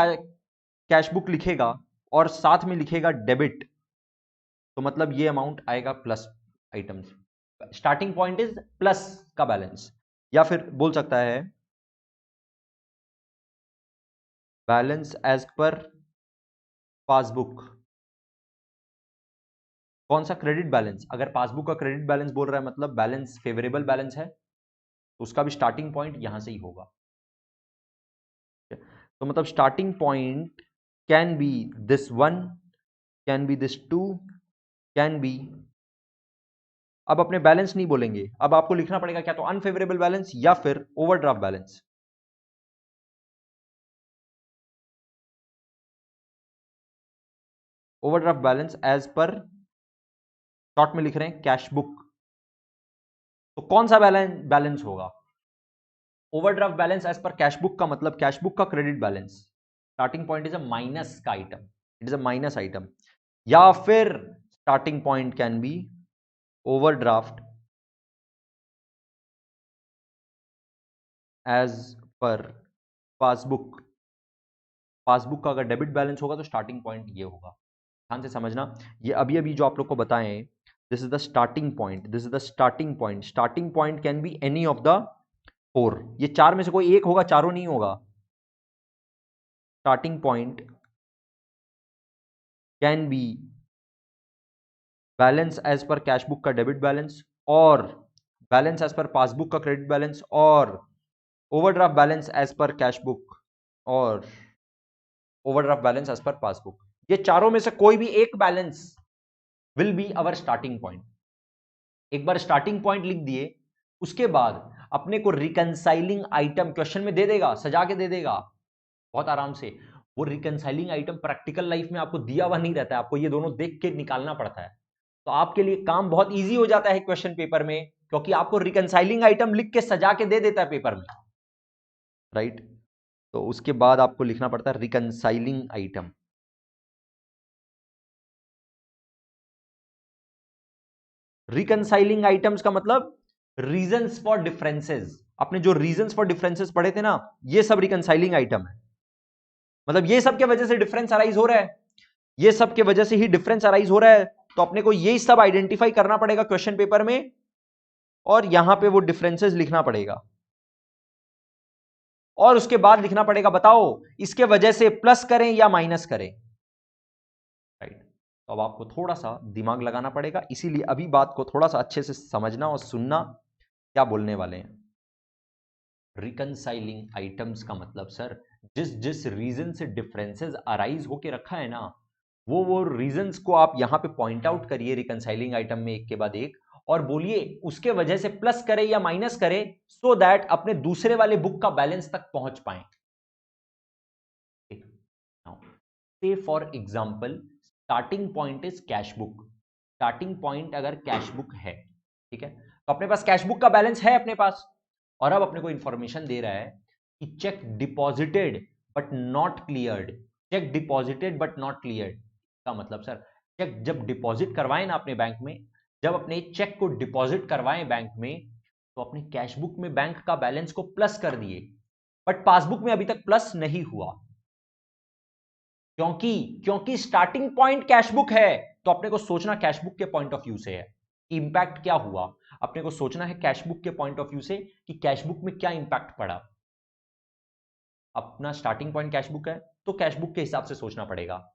कैशबुक लिखेगा और साथ में लिखेगा डेबिट, तो मतलब ये अमाउंट आएगा plus items. Starting point is plus का बैलेंस, या फिर बोल सकता है बैलेंस एज पर पासबुक। कौन सा? Credit balance. अगर पासबुक का क्रेडिट बैलेंस बोल रहा है मतलब बैलेंस फेवरेबल बैलेंस है, तो उसका भी स्टार्टिंग पॉइंट यहां से ही होगा। तो मतलब starting point can be this one, can be this two, can be. अब अपने बैलेंस नहीं बोलेंगे, अब आपको लिखना पड़ेगा क्या तो अनफेवरेबल बैलेंस या फिर overdraft balance. Overdraft balance as per short में लिख रहे हैं कैश बुक, तो कौन सा बैलेंस होगा? Overdraft balance as per cash book का मतलब कैश बुक का credit balance, starting point is a minus का item, it is a minus item. या फिर starting point can be overdraft as per passbook. Passbook का अगर debit balance होगा तो स्टार्टिंग पॉइंट ये होगा। ध्यान से समझना, ये अभी अभी जो आप लोग को बताएं, this is the starting point, this is the starting point. Starting point can be any of the four, ये चार में से कोई एक होगा, चारों नहीं होगा। Starting point can be balance as per cashbook का डेबिट बैलेंस, और बैलेंस एज पर पासबुक का क्रेडिट बैलेंस, और overdraft balance as per cashbook, और overdraft balance as per passbook. ये चारों में से कोई भी एक balance will be our starting point. एक बार स्टार्टिंग पॉइंट लिख दिए, उसके बाद अपने को रिकंसाइलिंग आइटम क्वेश्चन में दे देगा, सजा के दे देगा बहुत आराम से। वो रिकंसाइलिंग आइटम प्रैक्टिकल लाइफ में आपको दिया हुआ नहीं रहता है, आपको ये दोनों देख के निकालना पड़ता है। तो आपके लिए काम बहुत इजी हो जाता है क्वेश्चन पेपर में, क्योंकि आपको रिकंसाइलिंग आइटम लिख के सजा के दे देता है पेपर में। राइट। तो उसके बाद आपको लिखना पड़ता है रिकंसाइलिंग आइटम। रिकंसाइलिंग आइटम्स का मतलब रीजंस फॉर डिफरेंसेस। आपने जो रीजंस फॉर डिफरेंसेस पढ़े थे ना, ये सब रिकंसाइलिंग आइटम है। मतलब ये सब के वजह से डिफरेंस अराइज हो रहा है, ये सब के वजह से ही डिफरेंस अराइज हो रहा है, तो अपने को ये सब आइडेंटिफाई करना पड़ेगा क्वेश्चन पेपर में, और यहां पे वो डिफरेंसेस लिखना पड़ेगा, और उसके बाद लिखना पड़ेगा बताओ इसके वजह से प्लस करें या माइनस करें। राइट। तो अब आपको थोड़ा सा दिमाग लगाना पड़ेगा, इसीलिए अभी बात को थोड़ा सा अच्छे से समझना और सुनना क्या बोलने वाले हैं। रिकंसाइलिंग आइटम्स का मतलब सर, जिस जिस रीजन से डिफरेंसेस अराइज होके रखा है ना, वो रीजंस को आप यहां पे पॉइंट आउट करिए रिकंसाइलिंग आइटम में एक के बाद एक, और बोलिए उसके वजह से प्लस करे या माइनस करे, सो दैट अपने दूसरे वाले बुक का बैलेंस तक पहुंच पाए। से for example starting point is cash book. Starting point अगर कैश बुक है, ठीक है, तो अपने पास कैश बुक का बैलेंस है अपने पास, और अब अपने को इंफॉर्मेशन दे रहा है कि check deposited but not cleared. Check deposited but not cleared का मतलब सर, चेक जब डिपॉजिट करवाएं ना अपने बैंक में, जब अपने चेक को डिपॉजिट करवाएं बैंक में, तो अपने कैश बुक में बैंक का बैलेंस को प्लस कर दिए, बट पासबुक में अभी तक प्लस नहीं हुआ। क्योंकि क्योंकि स्टार्टिंग पॉइंट कैशबुक है, तो अपने को सोचना कैशबुक के पॉइंट ऑफ व्यू से है, इंपैक्ट क्या हुआ। अपने को सोचना है कैशबुक के पॉइंट ऑफ व्यू से कि कैशबुक में क्या इंपैक्ट पड़ा। अपना स्टार्टिंग पॉइंट कैशबुक है, तो कैशबुक के हिसाब से सोचना पड़ेगा।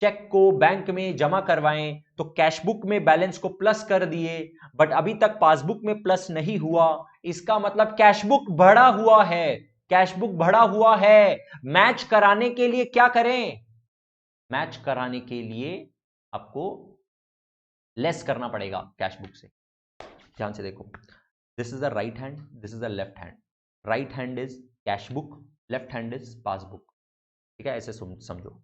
चेक को बैंक में जमा करवाएं तो कैशबुक में बैलेंस को प्लस कर दिए, बट अभी तक पासबुक में प्लस नहीं हुआ, इसका मतलब कैशबुक बढ़ा हुआ है। कैशबुक बढ़ा हुआ है, मैच कराने के लिए क्या करें, मैच कराने के लिए आपको लेस करना पड़ेगा कैशबुक से। ध्यान से देखो, this is the right hand, this is the left hand. Right hand is cashbook, left hand is passbook. ठीक है, ऐसे समझो,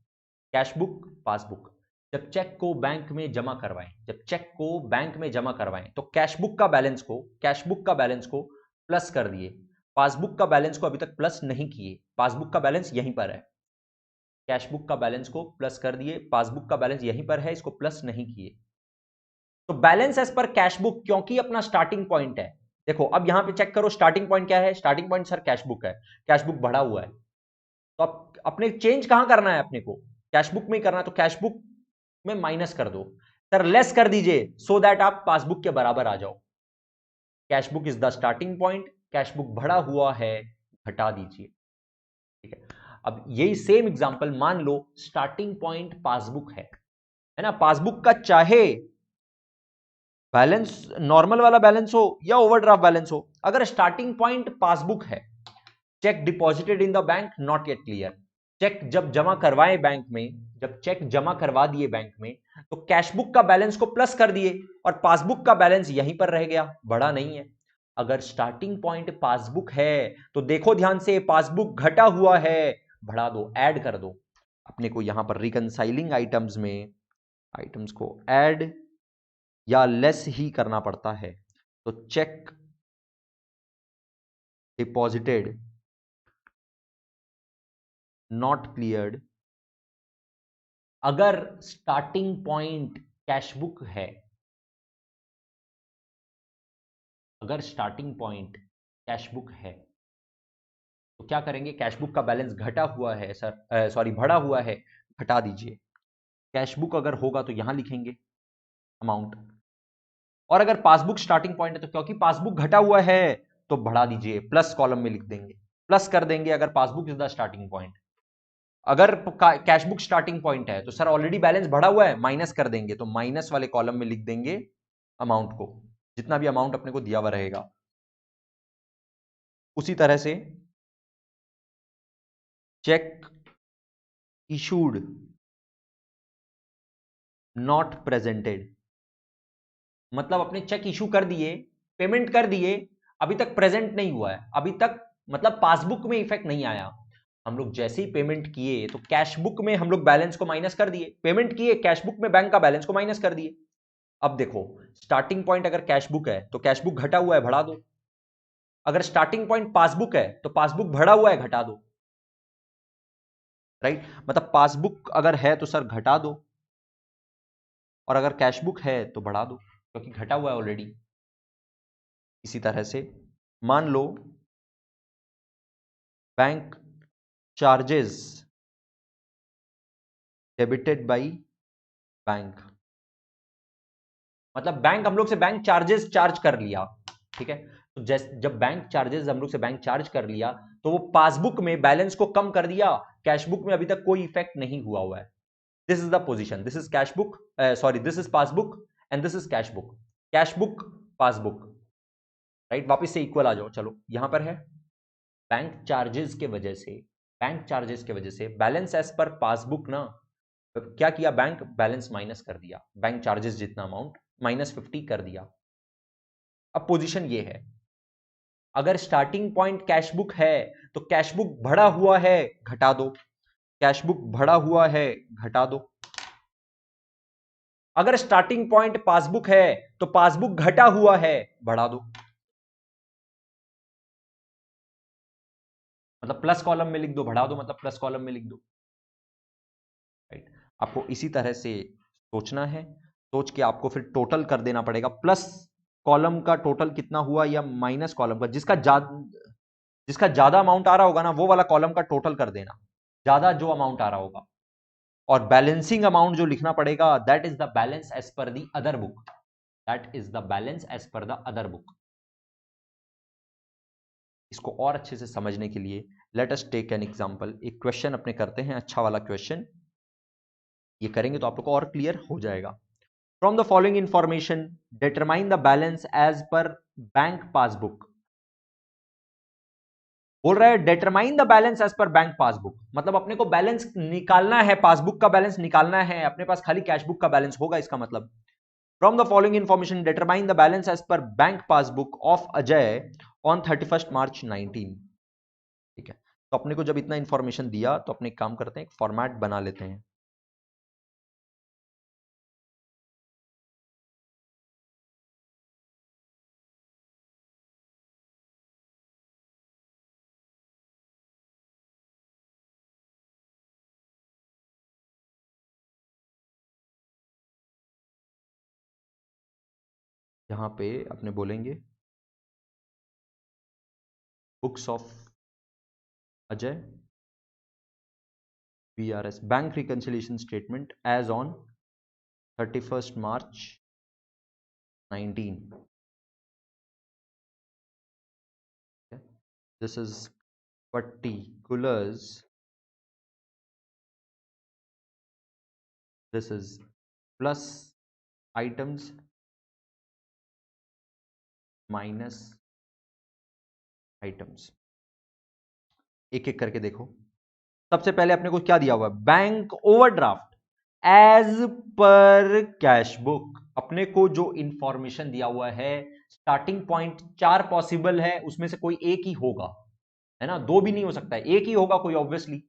कैशबुक पासबुक। जब चेक को बैंक में जमा करवाएं, जब चेक को बैंक में जमा करवाएं तो कैशबुक का बैलेंस को, कैशबुक का बैलेंस को प्लस कर दिए, पासबुक का बैलेंस को अभी तक प्लस नहीं किए, पासबुक का बैलेंस यहीं पर है। कैशबुक का बैलेंस को प्लस कर दिए, पासबुक का बैलेंस यहीं पर है, इसको प्लस नहीं किए, तो बैलेंस एज पर कैशबुक, क्योंकि अपना स्टार्टिंग पॉइंट है। देखो अब यहां पे चेक करो स्टार्टिंग पॉइंट क्या है, स्टार्टिंग पॉइंट सर कैशबुक है, कैशबुक बढ़ा हुआ है, तो अब अपने चेंज कहां करना है, अपने को कैशबुक में ही करना है, तो कैशबुक में माइनस कर दो, सर लेस कर दीजिए, सो दैट आप पासबुक के बराबर आ जाओ। Cashbook is the starting point, cashbook बढ़ा हुआ है, घटा दीजिए। ठीक है, अब यही सेम एग्जांपल मान लो स्टार्टिंग पॉइंट पासबुक है ना, पासबुक का चाहे बैलेंस नॉर्मल वाला बैलेंस हो या ओवरड्राफ्ट बैलेंस हो, अगर स्टार्टिंग पॉइंट पासबुक है, cheque deposited in the bank not yet clear, cheque जब जमा करवाए बैंक में, जब चेक जमा करवा दिए बैंक में, तो कैशबुक का बैलेंस को प्लस कर दिए और पासबुक का बैलेंस यहीं पर रह गया, बढ़ा नहीं है। अगर स्टार्टिंग पॉइंट पासबुक है तो देखो ध्यान से, पासबुक घटा हुआ है, बढ़ा दो, ऐड कर दो। अपने को यहां पर रिकंसाइलिंग आइटम्स में आइटम्स को ऐड या लेस ही करना पड़ता है, तो चेक डिपॉजिटेड नॉट क्लियर्ड, अगर स्टार्टिंग पॉइंट कैशबुक है, अगर स्टार्टिंग पॉइंट कैशबुक है, तो क्या करेंगे, कैशबुक का बैलेंस घटा हुआ है सर, सॉरी बढ़ा हुआ है, घटा दीजिए। कैशबुक अगर होगा तो यहां लिखेंगे अमाउंट, और अगर पासबुक स्टार्टिंग पॉइंट है तो क्योंकि पासबुक घटा हुआ है तो बढ़ा दीजिए, प्लस कॉलम में लिख देंगे, प्लस कर देंगे अगर passbook is the starting point. अगर कैशबुक स्टार्टिंग पॉइंट है तो सर ऑलरेडी बैलेंस बढ़ा हुआ है, माइनस कर देंगे, तो माइनस वाले कॉलम में लिख देंगे अमाउंट को, जितना भी अमाउंट अपने को दिया हुआ रहेगा। उसी तरह से चेक इशूड नॉट प्रेजेंटेड, मतलब अपने चेक इशू कर दिए, पेमेंट कर दिए, अभी तक प्रेजेंट नहीं हुआ है, अभी तक मतलब पासबुक में इफेक्ट नहीं आया। हम लोग जैसे ही पेमेंट किए तो कैश बुक में हम लोग बैलेंस को माइनस कर दिए, पेमेंट किए कैश बुक में बैंक का बैलेंस को माइनस कर दिए। अब देखो स्टार्टिंग पॉइंट अगर कैश बुक है तो कैश बुक घटा हुआ है, बढ़ा दो। अगर स्टार्टिंग पॉइंट पासबुक है तो पासबुक भरा हुआ है, घटा दो, राइट। मतलब पासबुक अगर है तो सर घटा दो, और अगर कैश बुक है तो बढ़ा दो, क्योंकि घटा हुआ है ऑलरेडी। इसी तरह से मान लो bank charges debited by bank, मतलब बैंक हम लोग से बैंक चार्जेस चार्ज कर लिया, ठीक है। तो जैसे जब बैंक चार्जेस हम लोग से बैंक चार्ज कर लिया तो वो पासबुक में बैलेंस को कम कर दिया, कैश बुक में अभी तक कोई इफेक्ट नहीं हुआ हुआ है। This is the position, this is cash book, sorry this is passbook and this is cash book, cash book passbook, right. वापस से इक्वल आ जाओ, चलो यहां पर है बैंक चार्जेस के वजह से, बैंक चार्जेस के वजह से बैलेंस एज पर पासबुक ना, क्या किया बैंक, बैलेंस माइनस कर दिया, बैंक चार्जेस जितना अमाउंट -50 कर दिया। अब पोजीशन ये है, अगर स्टार्टिंग पॉइंट कैश बुक है तो कैश बुक भरा हुआ है, घटा दो, कैश बुक भरा हुआ है, घटा दो। अगर स्टार्टिंग पॉइंट पासबुक है तो पासबुक घटा हुआ है, बढ़ा दो। मतलब प्लस कॉलम में लिख दो, बढ़ा दो मतलब प्लस कॉलम में लिख दो, राइट। आपको इसी तरह से सोचना है, सोच के आपको फिर टोटल कर देना पड़ेगा, प्लस कॉलम का टोटल कितना हुआ या माइनस कॉलम का, जिसका ज्यादा अमाउंट आ रहा होगा ना वो वाला कॉलम का टोटल कर देना, ज्यादा जो अमाउंट आ रहा होगा। और बैलेंसिंग अमाउंट जो लिखना पड़ेगा, that is the balance as per the other book, that is the balance as per the other book. इसको और अच्छे से समझने के लिए let us take an example, एक क्वेश्चन अपने करते हैं, अच्छा वाला क्वेश्चन। ये करेंगे तो आप लोग को और क्लियर हो जाएगा। From the following information determine the balance as per bank passbook. बोल रहा है determine the balance as per bank passbook, मतलब अपने को बैलेंस निकालना है, पासबुक का बैलेंस निकालना है, अपने पास खाली कैश बुक का बैलेंस होगा, इसका मतलब from the following information determine the balance as per bank passbook of Ajay on 31 March 19। ठीक है, तो अपने को जब इतना इंफॉर्मेशन दिया तो अपने एक काम करते हैं, एक फॉर्मेट बना लेते हैं। यहां पे अपने बोलेंगे books of Ajay BRS bank reconciliation statement as on 31 March 19। This is particulars, this is plus items minus items। एक एक करके देखो। सबसे पहले अपने को क्या दिया हुआ है, bank overdraft as per cash book. अपने को जो इंफॉर्मेशन दिया हुआ है, स्टार्टिंग पॉइंट 4 पॉसिबल है, उसमें से कोई एक ही होगा, है ना, 2 भी नहीं हो सकता है, एक ही होगा कोई ऑब्वियसली,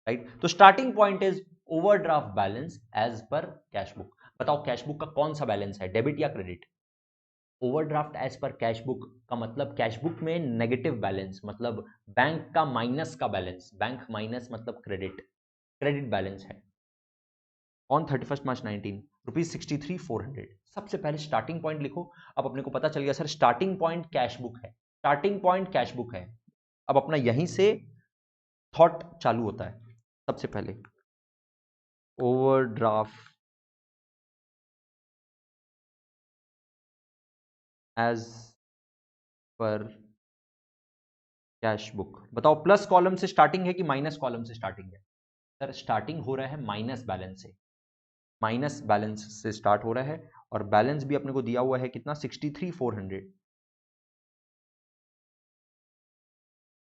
राइट। तो starting point is overdraft balance as per cash book. बताओ कैश बुक का कौन सा बैलेंस है, डेबिट या credit. Overdraft as per cash book का मतलब कैश बुक में नेगेटिव बैलेंस, मतलब बैंक का माइनस का बैलेंस, बैंक माइनस मतलब क्रेडिट, क्रेडिट बैलेंस है ऑन 31 मार्च 19 ₹63,400। सबसे पहले स्टार्टिंग पॉइंट लिखो। अब अपने को पता चल गया sir starting point cash book है, स्टार्टिंग पॉइंट कैश बुक है। अब अपना यहीं से थॉट चालू होता है। सबसे पहले overdraft as per cash book. बताओ प्लस कॉलम से स्टार्टिंग है कि माइनस कॉलम से स्टार्टिंग है। सर स्टार्टिंग हो रहा है माइनस बैलेंस से, माइनस बैलेंस से स्टार्ट हो रहा है, और बैलेंस भी अपने को दिया हुआ है कितना, 63,400।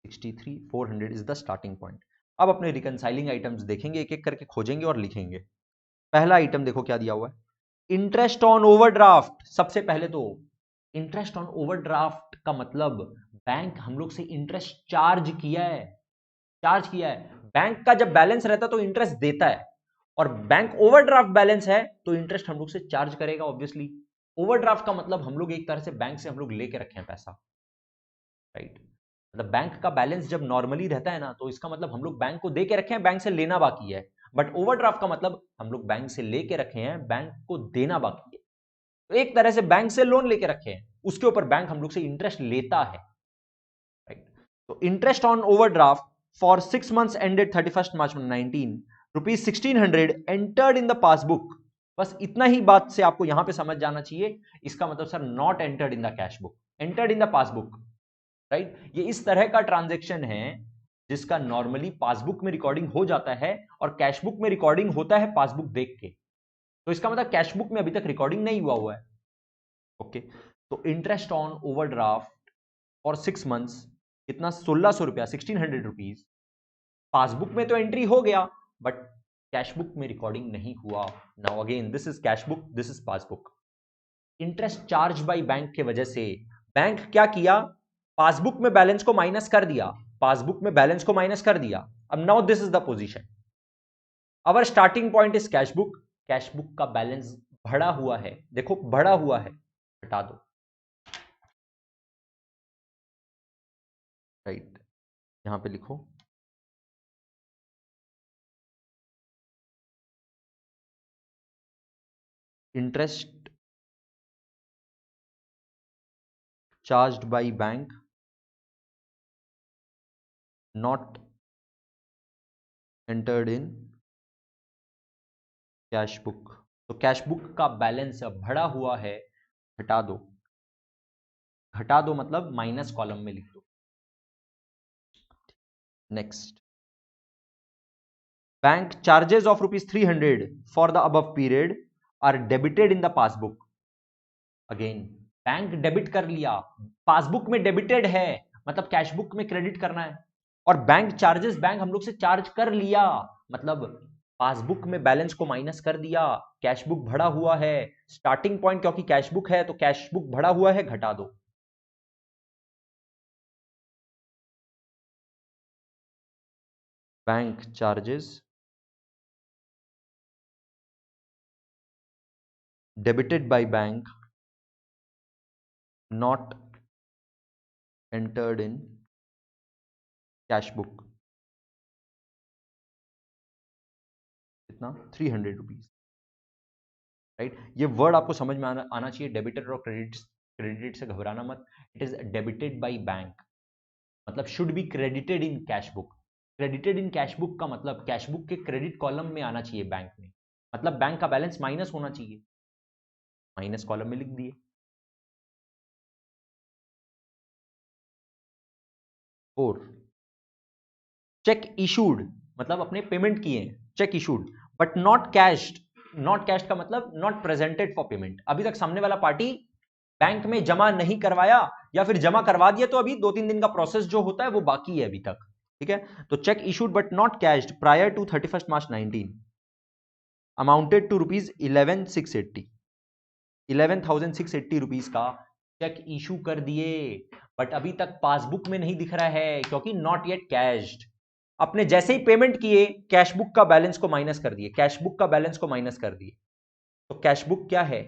63,400 इज द स्टार्टिंग पॉइंट। अब अपने रिकंसाइलिंग आइटम्स देखेंगे, एक एक करके खोजेंगे और लिखेंगे। पहला आइटम देखो क्या दिया हुआ है, इंटरेस्ट ऑन ओवरड्राफ्ट। सबसे पहले तो इंटरेस्ट ऑन ओवरड्राफ्ट का मतलब बैंक हम लोग से इंटरेस्ट चार्ज किया है, चार्ज किया है। बैंक का जब बैलेंस रहता है तो इंटरेस्ट देता है, और बैंक ओवरड्राफ्ट बैलेंस है तो इंटरेस्ट हम लोग से चार्ज करेगा ऑब्वियसली। ओवरड्राफ्ट का मतलब हम लोग एक तरह से बैंक से हम लोग लेके रखे हैं पैसा, राइट। मतलब बैंक का बैलेंस जब नॉर्मली रहता है ना, तो इसका मतलब हम लोग बैंक को दे के रखे हैं, बैंक से लेना बाकी है। बट ओवरड्राफ्ट का मतलब हम लोग बैंक से लेके रखे हैं, बैंक को देना बाकी है। तो एक तरह से बैंक से लोन लेके रखे हैं, उसके ऊपर बैंक हम लोग से इंटरेस्ट लेता है, राइट। तो interest on overdraft for 6 months ended 31st March 19 rupees 1600 entered in the passbook. बस इतना ही बात से आपको यहां पे समझ जाना चाहिए। इसका मतलब sir not entered in the cash book, entered in the passbook, right. ये इस तरह का ट्रांजेक्शन है जिसका नॉर्मली पासबुक में रिकॉर्डिंग हो जाता है और कैशबुक में रिकॉर्डिंग होता है पासबुक देख के। तो इसका मतलब कैशबुक में अभी तक रिकॉर्डिंग नहीं हुआ है। ओके। तो interest on overdraft for 6 months कितना, 1600 रुपया, 1600 रुपीज। पासबुक में तो एंट्री हो गया, बट कैशबुक में रिकॉर्डिंग नहीं हुआ। Now again this is cashbook, this is passbook. Interest charge by bank के वजह से बैंक क्या किया, पासबुक में बैलेंस को माइनस कर दिया, पासबुक में बैलेंस को माइनस कर दिया। अब now this is the position, our starting point is cashbook, cashbook का बैलेंस बढ़ा हुआ है, देखो बढ़ा हुआ है, हटा दो, राइट। यहां पे लिखो interest charged by bank not entered in cashbook. तो कैशबुक का बैलेंस बढ़ा हुआ है, हटा दो, घटा दो मतलब माइनस कॉलम में लिख दो। Next, bank charges of ₹300 for the above period are debited in the passbook. Again bank debit कर लिया, पासबुक में डेबिटेड है, मतलब कैशबुक में क्रेडिट करना है। और बैंक चार्जेस, बैंक हम लोग से चार्ज कर लिया, मतलब पासबुक में बैलेंस को माइनस कर दिया, कैशबुक भरा हुआ है। स्टार्टिंग पॉइंट क्योंकि कैशबुक है तो कैशबुक भरा हुआ है, घटा दो। Bank charges debited by bank not entered in cashbook, कितना, 300 रुपीज, राइट। ये वर्ड आपको समझ में आना चाहिए, डेबिटेड और क्रेडिट। क्रेडिट से घबराना मत, it is debited by bank, मतलब should be credited in cashbook. Credited in cashbook का मतलब कैशबुक के क्रेडिट कॉलम में आना चाहिए बैंक में, मतलब बैंक का बैलेंस माइनस होना चाहिए, माइनस कॉलम में लिख दिए। 4, चेक इशूड, मतलब अपने पेमेंट किए, check issued but not cached. Not cached का मतलब नॉट प्रेजेंटेड फॉर पेमेंट, अभी तक सामने वाला पार्टी बैंक में जमा नहीं करवाया, या फिर जमा करवा दिया तो अभी 2-3 दिन का प्रोसेस जो होता है वो बाकी है अभी तक, ठीक है। तो cheque issued but not cashed prior to 31st March 19 amounted to ₹11,680, 11,680 rupees का चेक इशू कर दिए, बट अभी तक पासबुक में नहीं दिख रहा है क्योंकि नॉट येट कैश्ड। अपने जैसे ही पेमेंट किए कैशबुक का बैलेंस को माइनस कर दिए, कैशबुक का बैलेंस को माइनस कर दिए। तो कैशबुक क्या है,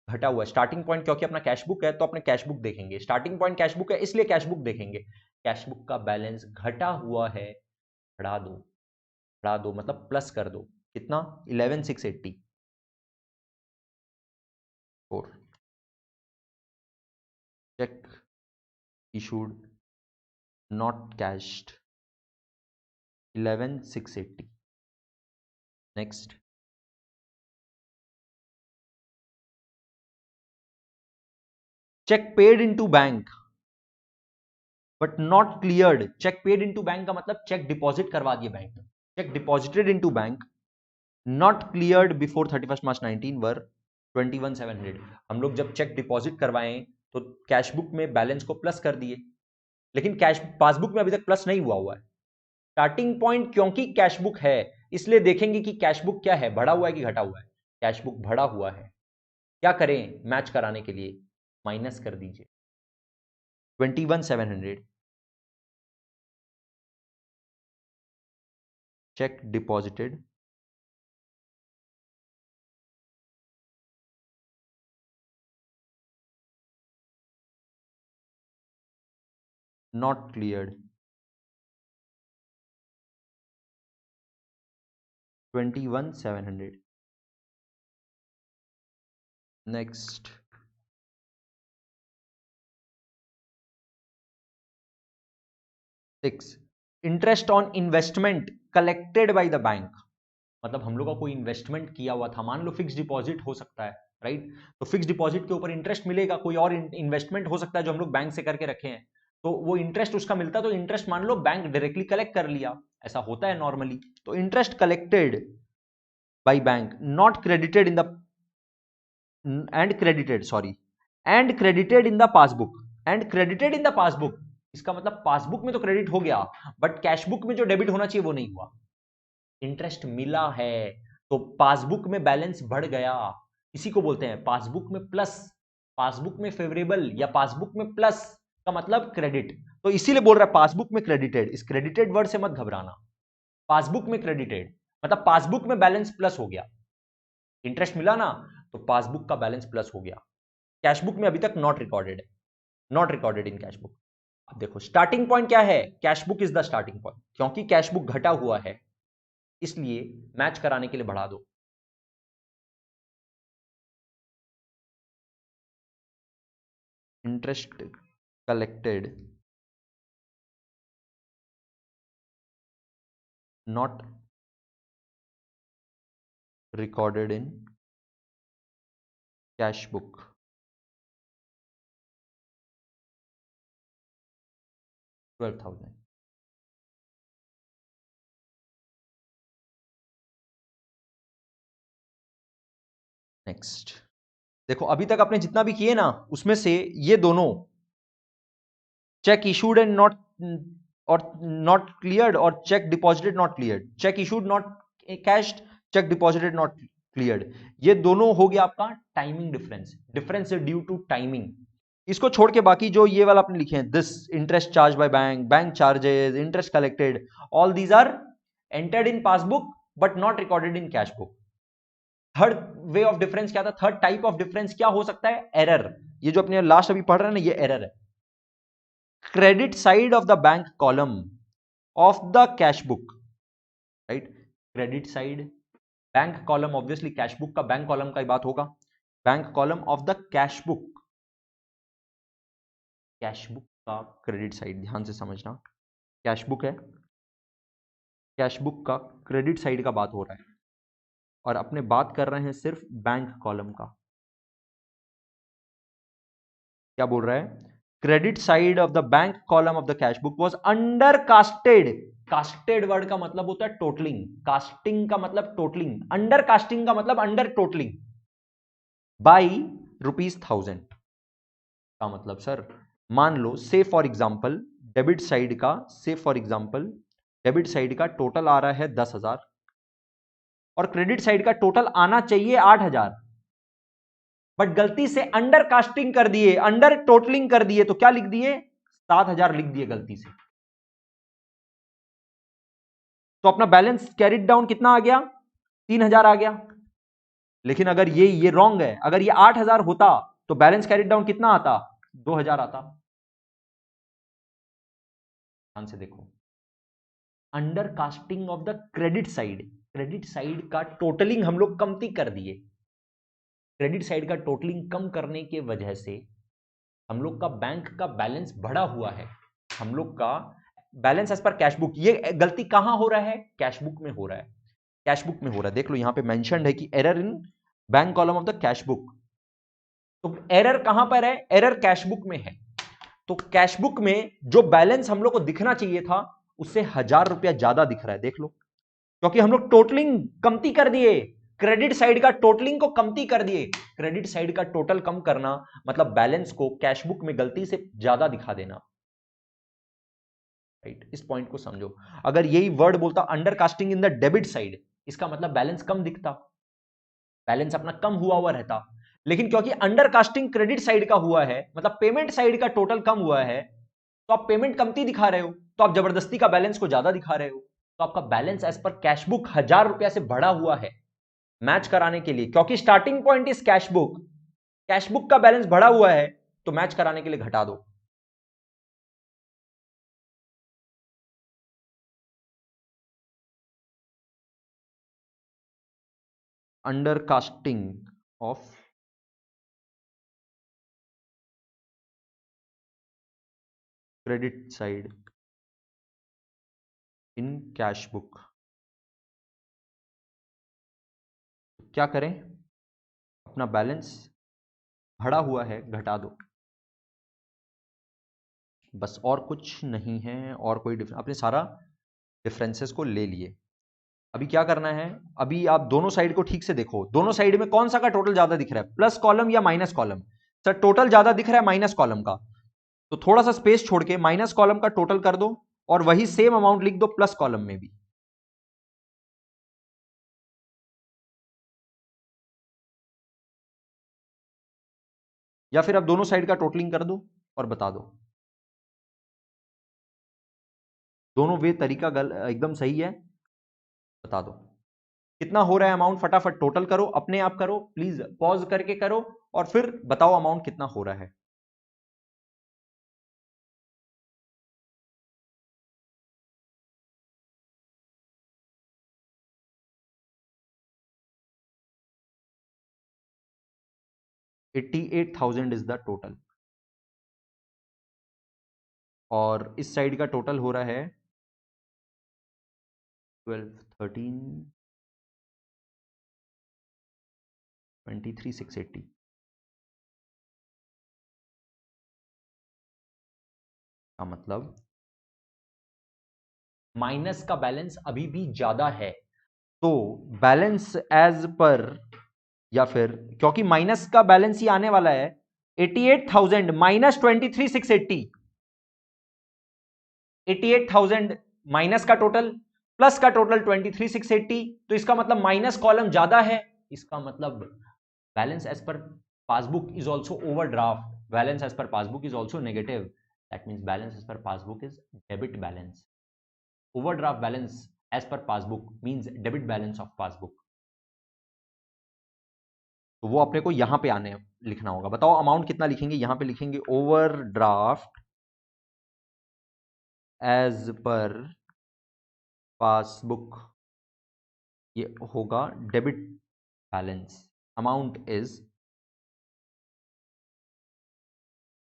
घटा हुआ। स्टार्टिंग पॉइंट क्योंकि अपना कैशबुक है तो अपने कैशबुक देखेंगे, स्टार्टिंग पॉइंट कैशबुक है इसलिए कैशबुक देखेंगे। कैशबुक का बैलेंस घटा हुआ है, बढ़ा दो, बढ़ा दो मतलब प्लस कर दो, कितना, 11,680। 4, cheque issued not cashed 11,680। Next, cheque paid into bank but not cleared. Cheque paid into bank का मतलब चेक डिपॉजिट करवा दिए बैंक में, cheque deposited into bank not cleared before 31st March 19 were 21,700। हम लोग जब चेक डिपॉजिट करवाएं तो कैशबुक में बैलेंस को प्लस कर दिए, लेकिन कैश पासबुक में अभी तक प्लस नहीं हुआ है। स्टार्टिंग पॉइंट क्योंकि कैशबुक है इसलिए देखेंगे कि कैशबुक क्या है, बढ़ा हुआ है कि घटा हुआ है। कैशबुक बढ़ा हुआ है, क्या करें मैच कराने के लिए, माइनस कर दीजिए 21,700। Check deposited not cleared 21,700. Next 6, interest on investment collected by the bank. मतलब हम लोग का कोई इन्वेस्टमेंट किया हुआ था, मान लो फिक्स डिपॉजिट हो सकता है, राइट? तो फिक्स डिपॉजिट के ऊपर इंटरेस्ट मिलेगा, कोई और इन्वेस्टमेंट हो सकता है जो हम लोग बैंक से करके रखे हैं, तो वो इंटरेस्ट उसका मिलता, तो इंटरेस्ट मान लो बैंक डायरेक्टली कलेक्ट कर लिया, ऐसा होता है नॉर्मली. तो interest collected by bank not credited in the end credited in the passbook. And credited in the passbook, इसका मतलब पासबुक में तो क्रेडिट हो गया, बट कैश बुक में जो डेबिट होना चाहिए वो नहीं हुआ. इंटरेस्ट मिला है तो पासबुक में बैलेंस बढ़ गया, इसी को बोलते हैं पासबुक में प्लस, पासबुक में फेवरेबल या पासबुक में प्लस का मतलब क्रेडिट. तो इसीलिए बोल रहा है पासबुक में क्रेडिटेड. इस क्रेडिटेड वर्ड से मत घबराना. पासबुक में क्रेडिटेड मतलब पासबुक में बैलेंस प्लस हो गया. इंटरेस्ट मिला ना, तो पासबुक का बैलेंस प्लस हो गया. कैश बुक में अभी तक नॉट रिकॉर्डेड है, not recorded in cash book. अब देखो स्टार्टिंग पॉइंट क्या है, cash book is the starting point, क्योंकि कैश बुक घटा हुआ है इसलिए मैच कराने के लिए बढ़ा दो. Interest collected not recorded in cash book. $12,000. Next देखो अभी तक आपने जितना भी किए ना उसमें से ये दोनों चेक इशूड एंड नॉट और नॉट क्लियर्ड और cheque deposited not cleared, cheque issued not cashed, cheque deposited not cleared, ये दोनों हो गया आपका timing difference. Difference due to timing. इसको छोड़ के बाकी जो ये वाला आपने लिखे हैं, this interest charge by bank, bank charges, interest collected, all these are entered in passbook but not recorded in cash book. Third way of difference क्या था, थर्ड टाइप ऑफ डिफरेंस क्या हो सकता है, एरर. ये जो अपने लास्ट अभी पढ़ रहे हैं ना, ये एरर है. Credit side of the bank column of the cash book, right? Credit side bank column, obviously cash book का बैंक कॉलम का ही बात होगा. Bank column of the cash book, cash book का क्रेडिट साइड, ध्यान से समझना. Cash book है, cash book का क्रेडिट साइड का बात हो रहा है और अपने बात कर रहे हैं सिर्फ बैंक कॉलम का. क्या बोल रहा है, credit side of the bank column of the cash book was under casted. Casted word का मतलब होता है टोटलिंग, कास्टिंग का मतलब टोटलिंग, अंडर कास्टिंग का मतलब अंडर टोटलिंग बाई ₹1,000. का मतलब सर मान लो से फॉर एग्जांपल डेबिट साइड का, से फॉर एग्जांपल डेबिट साइड का टोटल आ रहा है 10,000 और क्रेडिट साइड का टोटल आना चाहिए 8,000, बट गलती से अंडर कास्टिंग कर दिए, अंडर टोटलिंग कर दिए, तो क्या लिख दिए, 7,000 लिख दिए गलती से. तो अपना बैलेंस कैरिड डाउन कितना आ गया, 3,000 आ गया. लेकिन अगर ये रॉन्ग है, अगर ये 8,000 होता तो बैलेंस कैरिड डाउन कितना आता, 2,000 आता. ध्यान से देखो, under casting of the credit side, credit side का टोटलिंग हम लोग कमती कर दिए. क्रेडिट साइड का टोटलिंग कम करने के वजह से हम लोग का बैंक का बैलेंस बढ़ा हुआ है. हम लोग का balance as per cash book, ये गलती कहां हो रहा है, कैश बुक में हो रहा है. कैश बुक में हो रहा है, देख लो यहां पे मेंशन्ड है कि error in bank column of the cash book. तो एरर कहां पर है, एरर कैश बुक में है. तो कैश बुक में जो बैलेंस हम लोग को दिखना चाहिए था उससे 1,000 रुपया ज्यादा दिख रहा है, देख लो, क्योंकि हम लोग टोटलिंग कमती कर दिए, क्रेडिट साइड का टोटलिंग को कमती कर दिए. क्रेडिट साइड का टोटल कम करना मतलब बैलेंस को कैश बुक में गलती से ज्यादा दिखा देना, राइट? इस पॉइंट को समझो. अगर यही वर्ड बोलता under casting in the debit side, इसका मतलब बैलेंस कम दिखता, बैलेंस अपना कम हुआ रहता. लेकिन क्योंकि अंडर कास्टिंग क्रेडिट साइड का हुआ है, मतलब पेमेंट साइड का टोटल कम हुआ है, तो आप पेमेंट कमती दिखा रहे हो, तो आप जबरदस्ती का बैलेंस को ज्यादा दिखा रहे हो. तो आपका balance as per cash book 1,000 रुपया से बढ़ा हुआ है मैच कराने के लिए, क्योंकि starting point is cash book, cash book का बैलेंस बढ़ा हुआ है तो मैच कराने के लिए घटा दो. Under casting of credit side in cash book. क्या करें, अपना बैलेंस बढ़ा हुआ है घटा दो, बस और कुछ नहीं है। और कोई डिफरेंस, आपने सारा डिफरेंसेस को ले लिए। अभी क्या करना है, अभी आप दोनों साइड को ठीक से देखो, दोनों साइड में कौन सा का टोटल ज्यादा दिख रहा है, प्लस कॉलम या माइनस कॉलम। सर टोटल ज्यादा दिख रहा है माइनस कॉलम का, तो थोड़ा सा स्पेस छोड़ के माइनस कॉलम का टोटल कर दो और वही सेम अमाउंट लिख दो प्लस कॉलम में भी। या फिर आप दोनों साइड का टोटलिंग कर दो और बता दो। दोनों वे तरीका एकदम सही है, बता दो कितना हो रहा है अमाउंट। फटाफट टोटल करो, अपने आप करो, प्लीज पॉज करके करो और फिर बताओ अमाउंट कितना हो रहा है। $88,000 इज द टोटल, और इस साइड का टोटल हो रहा है 12, 13, 23,680। का मतलब माइनस का बैलेंस अभी भी ज्यादा है, तो बैलेंस एज पर, या फिर क्योंकि माइनस का बैलेंस ही आने वाला है 88,000 माइनस 23,680, 88,000 माइनस का टोटल प्लस का टोटल 23,680, तो इसका मतलब माइनस कॉलम ज्यादा है, इसका मतलब balance as per passbook is also overdraft, balance as per passbook is also negative, that means balance as per passbook is debit balance. Overdraft balance as per passbook means debit balance of passbook. तो वो अपने को यहां पे आने लिखना होगा। बताओ अमाउंट कितना लिखेंगे, यहां पे लिखेंगे ओवरड्राफ्ट एज पर पासबुक, ये होगा debit balance. Amount is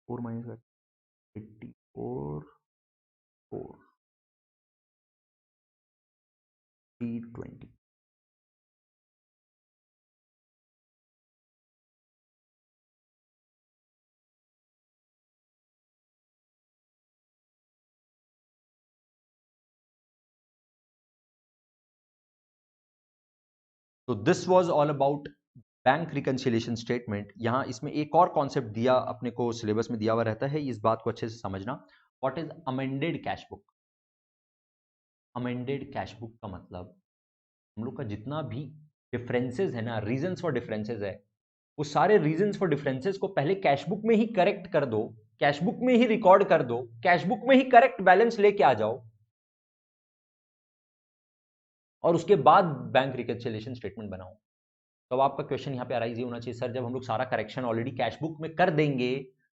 4 minus 84 4 320। तो this was all about bank reconciliation statement. यहां इसमें एक और कॉन्सेप्ट दिया अपने को, सिलेबस में दिया हुआ रहता है, इस बात को अच्छे से समझना। What is amended cash book. Amended cash book का मतलब हम लोग का जितना भी डिफरेंसेस है ना, रीजंस फॉर डिफरेंसेस है, वो सारे रीजंस फॉर डिफरेंसेस को पहले कैश बुक में ही करेक्ट कर दो, कैश बुक में ही रिकॉर्ड कर दो, कैश बुक में ही करेक्ट बैलेंस लेके आ जाओ, और उसके बाद बैंक रिकंसिलिएशन स्टेटमेंट बनाओ। तो अब आपका क्वेश्चन यहाँ पे अराइज ये होना चाहिए, सर जब हम लोग सारा करेक्शन ऑलरेडी कैश बुक में कर देंगे,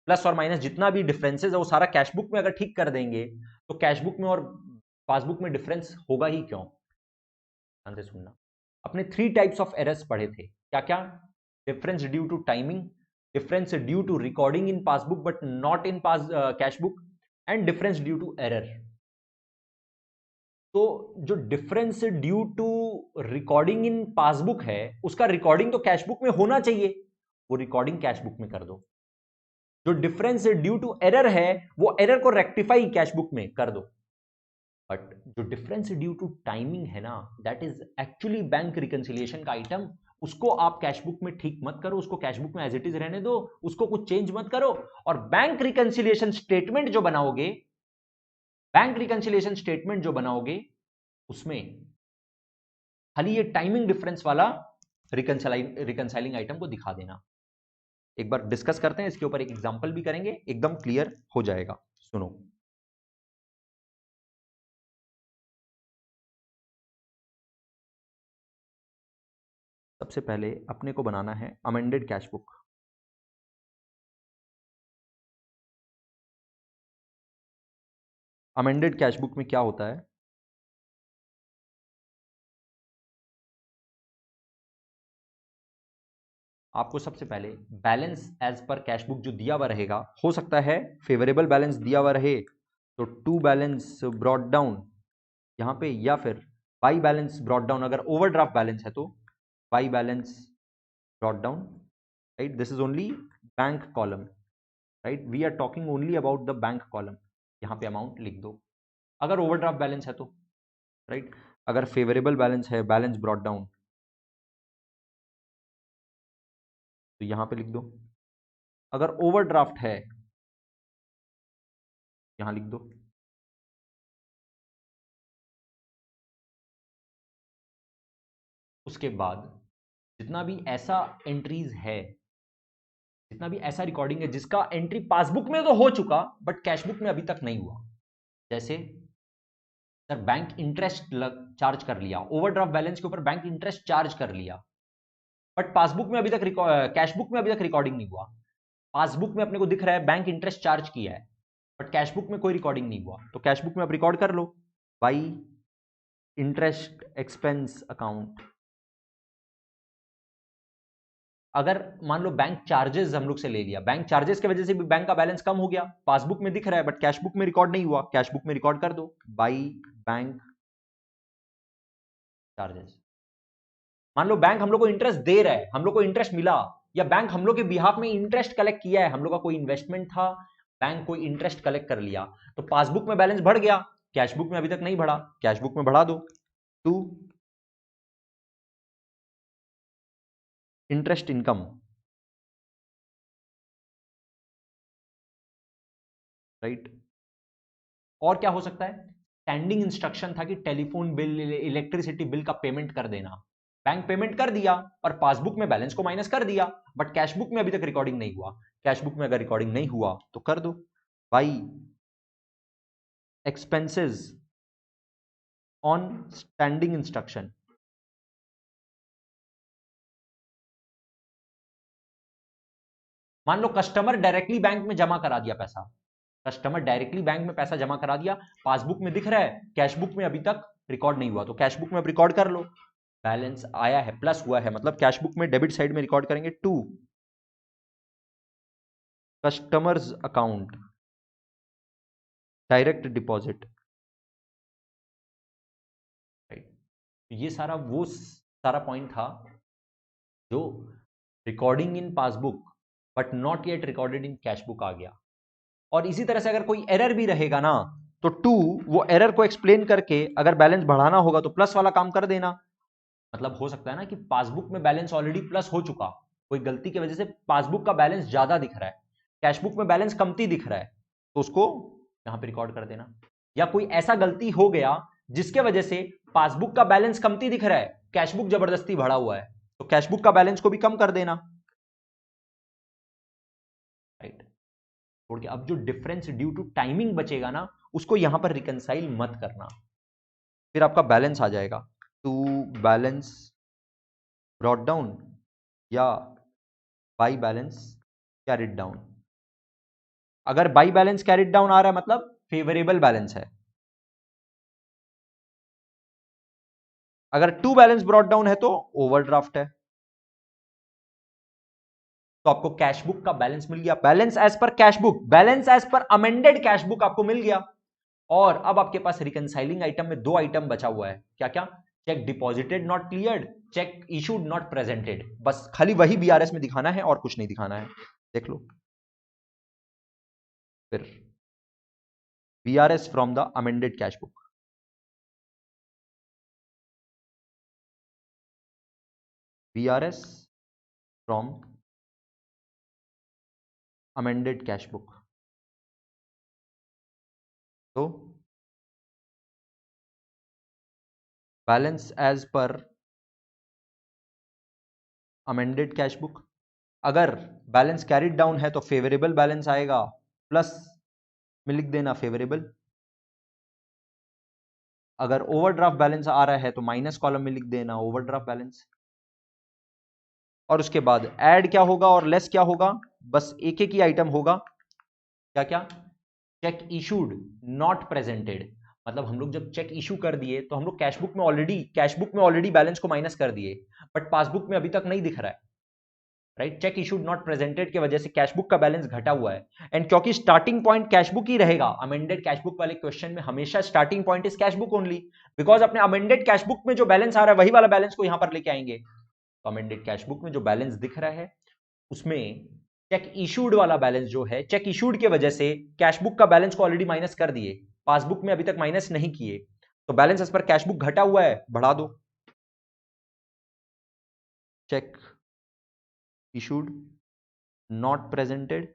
प्लस और माइनस जितना भी डिफरेंसेस है वो सारा कैश बुक में अगर ठीक कर देंगे, तो कैश बुक में और पासबुक में डिफरेंस होगा ही क्यों। ध्यान से सुनना। अपने 3 टाइप्स ऑफ एरर्स पढ़े थे, क्या क्या? Difference due to timing, difference due to recording in passbook but not in cash book, and difference due to error. तो जो difference due to recording in passbook है, उसका रिकॉर्डिंग तो कैश बुक में होना चाहिए, वो रिकॉर्डिंग कैश बुक में कर दो। जो डिफरेंस ड्यू टू एरर है, वो एरर को रेक्टिफाई कैश बुक में कर दो। बट जो डिफरेंस ड्यू टू टाइमिंग है ना, that is actually bank reconciliation का आइटम, उसको आप कैश बुक में ठीक मत करो, उसको कैश बुक में एज इट इज रहने दो, उसको कुछ चेंज मत करो, और बैंक रिकंसिलिएशन स्टेटमेंट जो बनाओगे, बैंक रिकंसिलिएशन स्टेटमेंट जो बनाओगे, उसमें खाली ये टाइमिंग डिफरेंस वाला रिकंसाइलिंग आइटम को दिखा देना। एक बार डिस्कस करते हैं इसके ऊपर, एक एग्जांपल भी करेंगे, एकदम क्लियर हो जाएगा। सुनो, सबसे पहले अपने को बनाना है amended cash book. Amended cash book में क्या होता है, आपको सबसे पहले balance as per cash book जो दिया हुआ रहेगा, हो सकता है फेवरेबल बैलेंस दिया हुआ रहे तो टू बैलेंस ब्रॉट डाउन यहाँ पे, या फिर बाई बैलेंस ब्रॉट डाउन। अगर ओवरड्राफ्ट बैलेंस है तो by balance brought down, right. This is only bank column, right. We are talking only about the bank column. यहाँ पे अमाउंट लिख दो अगर ओवरड्राफ्ट बैलेंस है तो, राइट। अगर फेवरेबल बैलेंस है, बैलेंस ब्रॉट डाउन, तो यहां पे लिख दो। अगर ओवरड्राफ्ट है यहां लिख दो। उसके बाद जितना भी ऐसा एंट्रीज है, जितना भी ऐसा रिकॉर्डिंग है जिसका एंट्री पासबुक में तो हो चुका बट कैशबुक में अभी तक नहीं हुआ, जैसे सर बैंक इंटरेस्ट चार्ज कर लिया, ओवरड्राफ्ट बैलेंस के ऊपर बैंक इंटरेस्ट चार्ज कर लिया, बट पासबुक में अभी तक कैशबुक में अभी तक रिकॉर्डिंग नहीं हुआ। पासबुक में अपने को दिख रहा है बैंक इंटरेस्ट चार्ज किया है, बट कैशबुक में कोई रिकॉर्डिंग नहीं हुआ, तो कैशबुक में आप रिकॉर्ड कर लो बाई इंटरेस्ट एक्सपेंस अकाउंट। अगर मान लो बैंक चार्जेस हम लोग से ले लिया, बैंक चार्जेस की वजह से भी बैंक का बैलेंस कम हो गया, पासबुक में दिख रहा है बट कैशबुक में रिकॉर्ड नहीं हुआ, कैशबुक में रिकॉर्ड कर दो बाई बैंक चार्जेस। मान लो बैंक हम लोग को इंटरेस्ट दे रहा है, हम लोग को इंटरेस्ट मिला, या बैंक हम लोग के बिहाफ में इंटरेस्ट कलेक्ट किया है, हम लोग का कोई इन्वेस्टमेंट था, बैंक कोई इंटरेस्ट कलेक्ट कर लिया, तो पासबुक में बैलेंस बढ़ गया, कैशबुक में अभी तक नहीं बढ़ा, कैशबुक में बढ़ा दो टू इंटरेस्ट इनकम, राइट। और क्या हो सकता है, स्टैंडिंग इंस्ट्रक्शन था कि टेलीफोन बिल, इलेक्ट्रिसिटी बिल का पेमेंट कर देना, बैंक पेमेंट कर दिया और पासबुक में बैलेंस को माइनस कर दिया, बट कैशबुक में अभी तक रिकॉर्डिंग नहीं हुआ। कैशबुक में अगर रिकॉर्डिंग नहीं हुआ तो कर दो by expenses on standing instruction. मान लो कस्टमर डायरेक्टली बैंक में जमा करा दिया पैसा, कस्टमर डायरेक्टली बैंक में पैसा जमा करा दिया, पासबुक में दिख रहा है, कैशबुक में अभी तक रिकॉर्ड नहीं हुआ, तो कैशबुक में अब रिकॉर्ड कर लो, बैलेंस आया है, प्लस हुआ है, मतलब कैशबुक में डेबिट साइड में रिकॉर्ड करेंगे to customers account direct deposit, right. ये सारा वो सारा पॉइंट था जो recording in passbook but not yet recorded in cashbook आ गया। और इसी तरह से अगर कोई एरर भी रहेगा ना, तो टू वो एरर को एक्सप्लेन करके अगर बैलेंस बढ़ाना होगा तो प्लस वाला काम कर देना। मतलब हो सकता है ना कि पासबुक में बैलेंस ऑलरेडी प्लस हो चुका, कोई गलती की वजह से पासबुक का बैलेंस ज्यादा दिख रहा है, कैशबुक में बैलेंस कमती दिख रहा है, तो उसको यहां पे रिकॉर्ड कर देना। या कोई ऐसा गलती हो गया जिसके वजह से पासबुक का बैलेंस कमती दिख रहा है, कैशबुक जबरदस्ती बढ़ा हुआ है, तो कैशबुक का बैलेंस को भी कम कर देना, राइट। छोड़ के अब जो डिफरेंस ड्यू टू टाइमिंग बचेगा ना, उसको यहां पर रिकंसाइल मत करना, फिर आपका बैलेंस आ जाएगा टू बैलेंस ब्रॉट डाउन या बाई बैलेंस कैरिड डाउन। अगर बाई बैलेंस कैरिड डाउन आ रहा है मतलब फेवरेबल बैलेंस है, अगर टू बैलेंस ब्रॉट डाउन है तो ओवरड्राफ्ट है। तो आपको कैशबुक का बैलेंस मिल गया, balance as per cashbook, balance as per amended cashbook आपको मिल गया। और अब आपके पास रिकंसाइलिंग आइटम में दो आइटम बचा हुआ है, क्या क्या, check deposited not cleared, cheque issued not presented, बस खाली वही बीआरएस में दिखाना है और कुछ नहीं दिखाना है। देख लो फिर BRS from the amended cashbook, BRS from amended cashbook. तो balance as per amended cashbook, अगर बैलेंस कैरिड डाउन है तो फेवरेबल बैलेंस आएगा, प्लस में लिख देना फेवरेबल। अगर ओवरड्राफ्ट बैलेंस आ रहा है तो माइनस कॉलम में लिख देना ओवरड्राफ्ट बैलेंस। और उसके बाद ऐड क्या होगा और लेस क्या होगा, बस एक एक ही आइटम होगा, क्या क्या, चेक इशूड नॉट प्रेजेंटेड। मतलब हम लोग जब चेक इशू कर दिए तो हम लोग कैशबुक में ऑलरेडी बैलेंस को माइनस कर दिए, बट पासबुक में अभी तक नहीं दिख रहा है, right, check issued not presented की वजह से कैश बुक का बैलेंस घटा हुआ है, एंड क्योंकि स्टार्टिंग पॉइंट कैश बुक ही रहेगा, अमेंडेड कैश बुक वाले क्वेश्चन में हमेशा starting point is cash book only, because अपने अमेंडेड कैश बुक में जो बैलेंस आ रहा है वही वाला बैलेंस को यहां पर लेके आएंगे। तो अमेंडेड कैश बुक में जो बैलेंस दिख रहा है उसमें चेक इशूड वाला बैलेंस जो है, चेक इशूड के वजह से कैश बुक का बैलेंस को ऑलरेडी माइनस कर दिए, पासबुक में अभी तक माइनस नहीं किए, तो balance as per cash book घटा हुआ है, बढ़ा दो। चेक इशूड नॉट प्रेजेंटेड,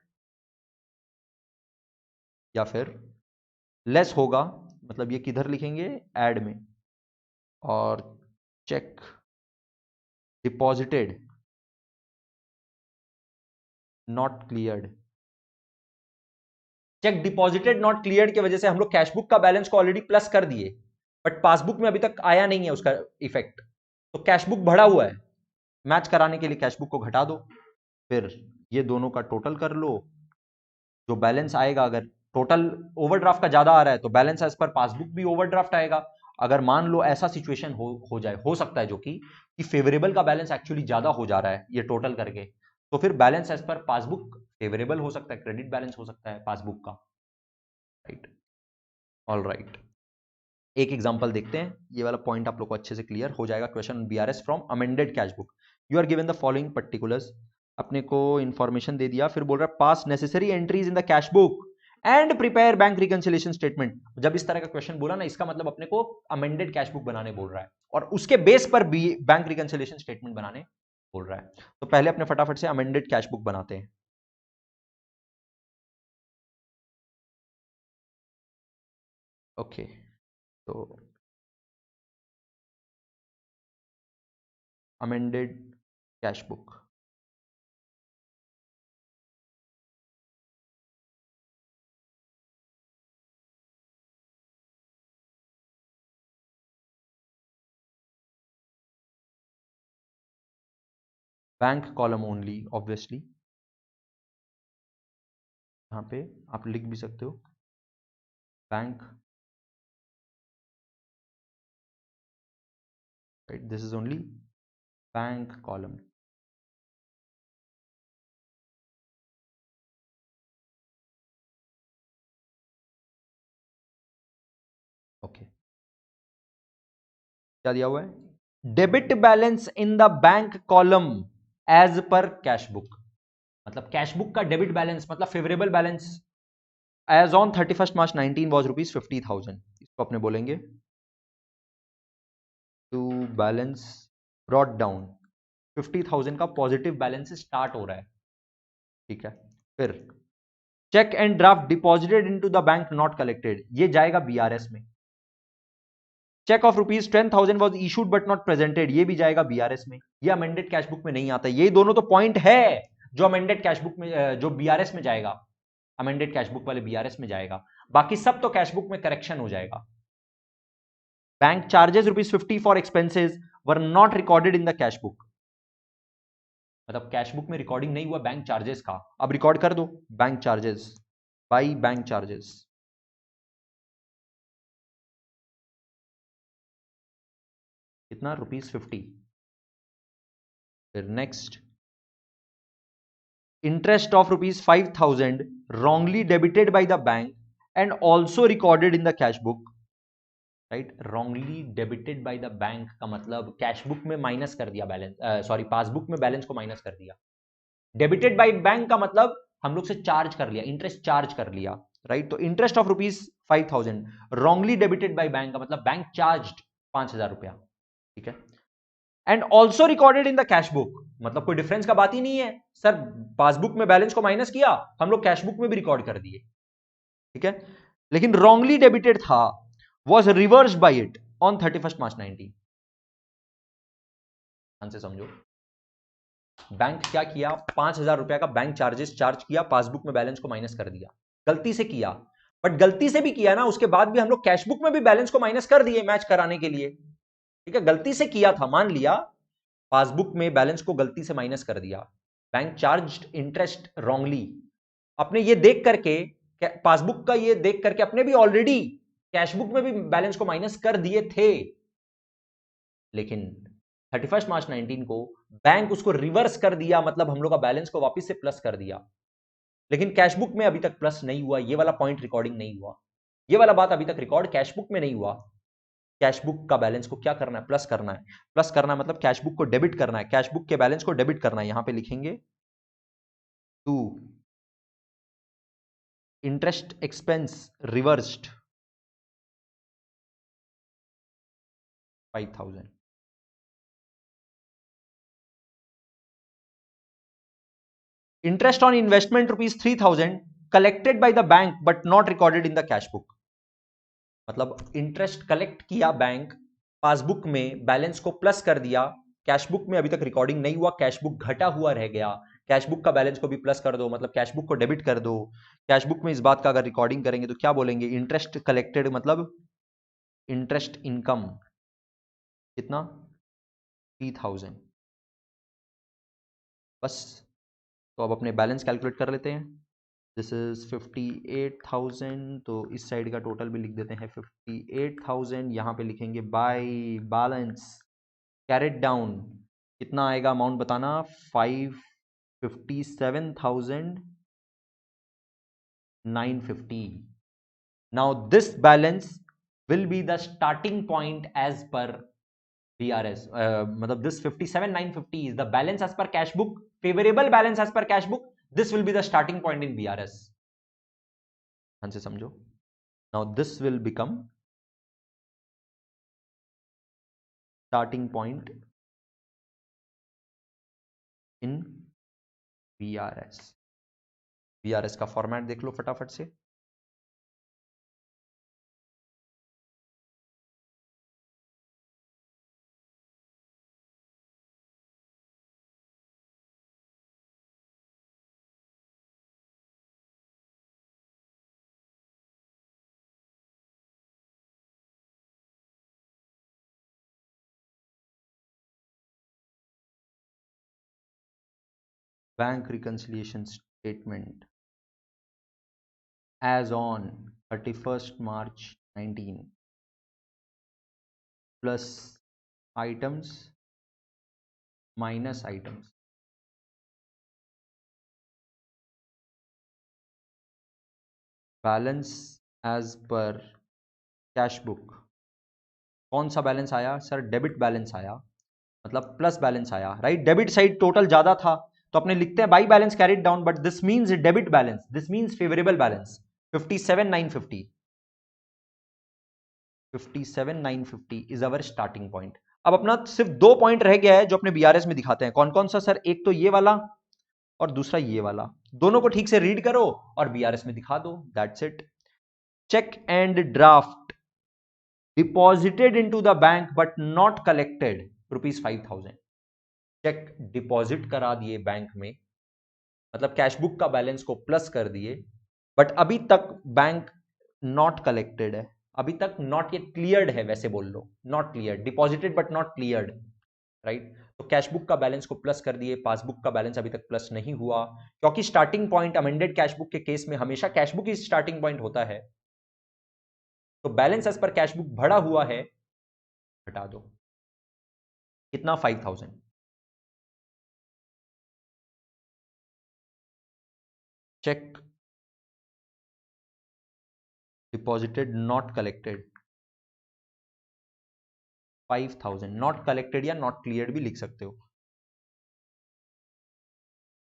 या फिर लेस होगा, मतलब ये किधर लिखेंगे, ऐड में, और cheque deposited not cleared. Check deposited not cleared की वजह से हम लोग कैश बुक का बैलेंस को ऑलरेडी प्लस कर दिए, बट पासबुक में अभी तक आया नहीं है उसका इफेक्ट, तो कैश बुक बढ़ा हुआ है, मैच कराने के लिए कैश बुक को घटा दो, फिर ये दोनों का टोटल कर लो, जो बैलेंस आएगा, अगर टोटल ओवरड्राफ्ट का ज्यादा आ रहा है तो बैलेंस एज पर पासबुक भी ओवरड्राफ्ट आएगा। अगर मान लो ऐसा सिचुएशन हो जाए, हो सकता है जो कि फेवरेबल का बैलेंस एक्चुअली ज्यादा हो जा रहा है ये टोटल करके, तो फिर balance as per passbook favourable हो सकता है, क्रेडिट बैलेंस हो सकता है पासबुक का, राइट। ऑल राइट, एक एग्जांपल देखते हैं, ये वाला पॉइंट आप लोग को अच्छे से क्लियर हो जाएगा। Question BRS from amended cash book, you are given the following particulars, अपने को इंफॉर्मेशन दे दिया, फिर बोल रहा है pass necessary entries in the cash book and prepare bank reconciliation statement. जब इस तरह का क्वेश्चन बोला ना, इसका मतलब अपने को अमेंडेड कैश बुक बनाने बोल रहा है और उसके बेस पर भी बैंक रिकंसिलिएशन स्टेटमेंट बनाने बोल रहा है। तो पहले अपने फटाफट से अमेंडेड कैश बुक बनाते हैं। ओके, तो amended cash book, bank column only, obviously यहाँ पे आप लिख भी सकते हो bank, right, this is only bank column. Okay, क्या दिया हुआ है, debit balance in the bank column as per cash book, मतलब कैश बुक का डेबिट बैलेंस मतलब favourable balance as on 31 March 19 was ₹50,000, इसको अपने बोलेंगे टू बैलेंस ब्रॉट डाउन, 50,000 का पॉजिटिव बैलेंस स्टार्ट हो रहा है, ठीक है। फिर cheque and draft deposited into the bank not collected, ये जाएगा बीआरएस में। Cheque of ₹10,000 was issued but not presented, ये भी जाएगा बीआरएस में, ये अमेंडेड कैश बुक में नहीं आता। ये दोनों तो पॉइंट है जो अमेंडेड कैश बुक में, जो बीआरएस में जाएगा, अमेंडेड कैश बुक वाले बीआरएस में जाएगा, बाकी सब तो कैश बुक में करेक्शन हो जाएगा। Bank charges ₹50 for expenses were not recorded in the cash book, मतलब कैश बुक में रिकॉर्डिंग नहीं हुआ बैंक चार्जेस का, अब रिकॉर्ड कर दो bank charges by bank charges, कितना, ₹50। फिर next, interest of ₹5,000 wrongly debited by the bank and also recorded in the cash book, right. wrongly debited by the bank का मतलब कैश बुक में minus कर दिया बैलेंस, सॉरी पासबुक में balance को minus कर दिया। डेबिटेड बाय बैंक का मतलब हम लोग से चार्ज कर लिया, इंटरेस्ट चार्ज कर लिया, राइट। तो interest of ₹5,000 wrongly debited by bank का मतलब बैंक चार्ज्ड ₹5,000, ठीक है। And also recorded in the cash book, मतलब कोई डिफरेंस का बात ही नहीं है सर, पासबुक में बैलेंस को माइनस किया, हम लोग कैश बुक में भी रिकॉर्ड कर दिए, ठीक है। लेकिन रॉन्गली डेबिटेड था, was reverse by it on 31 March 19। ध्यान से समझो, बैंक क्या किया, ₹5,000 का बैंक चार्जेस चार्ज किया, पासबुक में बैलेंस को माइनस कर दिया, गलती से किया, बट गलती से भी किया ना, उसके बाद भी हम लोग कैश बुक में भी बैलेंस को माइनस कर दिए मैच कराने के लिए, ठीक है। गलती से किया था, मान लिया, पासबुक में बैलेंस को गलती से माइनस कर दिया, बैंक चार्ज्ड इंटरेस्ट रॉन्गली, अपने ये देख करके, पासबुक का ये देख करके अपने भी ऑलरेडी कैश बुक में भी बैलेंस को माइनस कर दिए थे, लेकिन 31 मार्च 19 को बैंक उसको रिवर्स कर दिया, मतलब हम लोग का बैलेंस को वापस से प्लस कर दिया, लेकिन कैशबुक में अभी तक प्लस नहीं हुआ। ये वाला पॉइंट रिकॉर्डिंग नहीं हुआ, ये वाला बात अभी तक रिकॉर्ड कैशबुक में नहीं हुआ। कैशबुक का बैलेंस को क्या करना है? प्लस करना है। प्लस करना है मतलब कैशबुक को डेबिट करना है, कैशबुक के बैलेंस को डेबिट करना है। यहां पे लिखेंगे to interest expense reversed 5000। Interest on investment ₹3000 collected by the bank but not recorded in the cash book. मतलब इंटरेस्ट कलेक्ट किया बैंक, पासबुक में बैलेंस को प्लस कर दिया, कैश बुक में अभी तक रिकॉर्डिंग नहीं हुआ, कैश बुक घटा हुआ रह गया। कैश बुक का बैलेंस को भी प्लस कर दो, मतलब कैश बुक को डेबिट कर दो। कैश बुक में इस बात का अगर रिकॉर्डिंग करेंगे तो क्या बोलेंगे? इंटरेस्ट कलेक्टेड मतलब इंटरेस्ट इनकम कितना? 3000। बस। तो अब अपने बैलेंस कैलकुलेट कर लेते हैं। दिस इज 58,000, तो इस साइड का टोटल भी लिख देते हैं 58,000। यहाँ पे लिखेंगे बाय बैलेंस कैरेट डाउन, कितना आएगा अमाउंट बताना? 557,950। Now this balance will be the starting point as per BRS, मतलब this 57,950 is the balance as per cash book, favorable balance as per cash book. This will be the starting point in BRS. ध्यान से समझो। Now this will become starting point in BRS. BRS का format देख लो फटाफट से। Bank reconciliation statement as on 31st March 19 plus items minus items। Balance as per cash book. कौन सा बैलेंस आया सर? डेबिट बैलेंस आया, मतलब प्लस बैलेंस आया, राइट? डेबिट साइड टोटल ज्यादा था तो अपने लिखते हैं by balance carried down, but this means debit balance, this means favourable balance 57,950। 57,950 is our starting point. अब अपना सिर्फ दो पॉइंट रह गया है जो अपने बीआरएस में दिखाते हैं। कौन कौन सा सर? एक तो ये वाला और दूसरा ये वाला। दोनों को ठीक से रीड करो और बीआरएस में दिखा दो, that's it. Cheque and draft deposited into the bank but not collected ₹5,000। Cheque deposit करा दिए बैंक में, मतलब कैशबुक का बैलेंस को प्लस कर दिए, बट अभी तक बैंक नॉट कलेक्टेड है, अभी तक नॉट ये क्लियर्ड है, वैसे बोल लो not cleared, deposited but not cleared, right? तो कैशबुक का बैलेंस को प्लस कर दिए, पासबुक का बैलेंस अभी तक प्लस नहीं हुआ, क्योंकि स्टार्टिंग पॉइंट अमेंडेड कैशबुक के केस में हमेशा कैशबुक ही स्टार्टिंग पॉइंट होता है। तो बैलेंस एज पर कैशबुक भरा हुआ है, हटा दो। कितना? 5,000। Cheque deposited not collected 5,000, not collected या नॉट क्लियर्ड भी लिख सकते हो।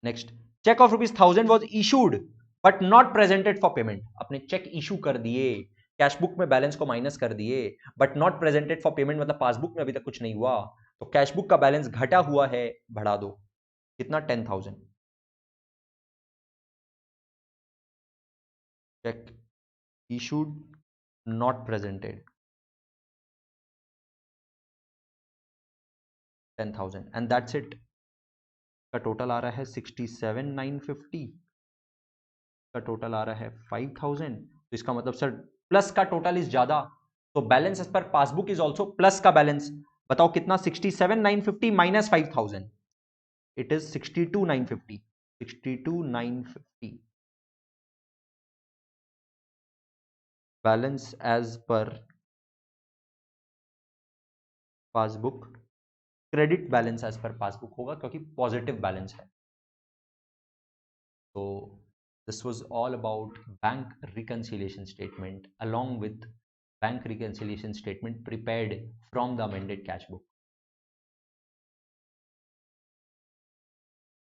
Next, cheque of ₹1,000 was issued but not presented for payment. अपने चेक इशू कर दिए, कैशबुक में बैलेंस को माइनस कर दिए, but not presented for payment मतलब पासबुक में अभी तक कुछ नहीं हुआ, तो कैशबुक का बैलेंस घटा हुआ है, बढ़ा दो। कितना? 10,000। Check issued not presented 10,000 and that's it. का टोटल आ रहा है 67,950, का टोटल आ रहा है 5,000। तो इसका मतलब सर प्लस का टोटल इज ज्यादा, तो balance as per passbook is also plus का बैलेंस। बताओ कितना? 67,950 minus 5,000, it is 62,950। 62,950 balance as per passbook credit balance as per passbook होगा क्योंकि पॉजिटिव बैलेंस है। तो this was all about bank reconciliation statement along with bank reconciliation statement prepared from the amended cash book.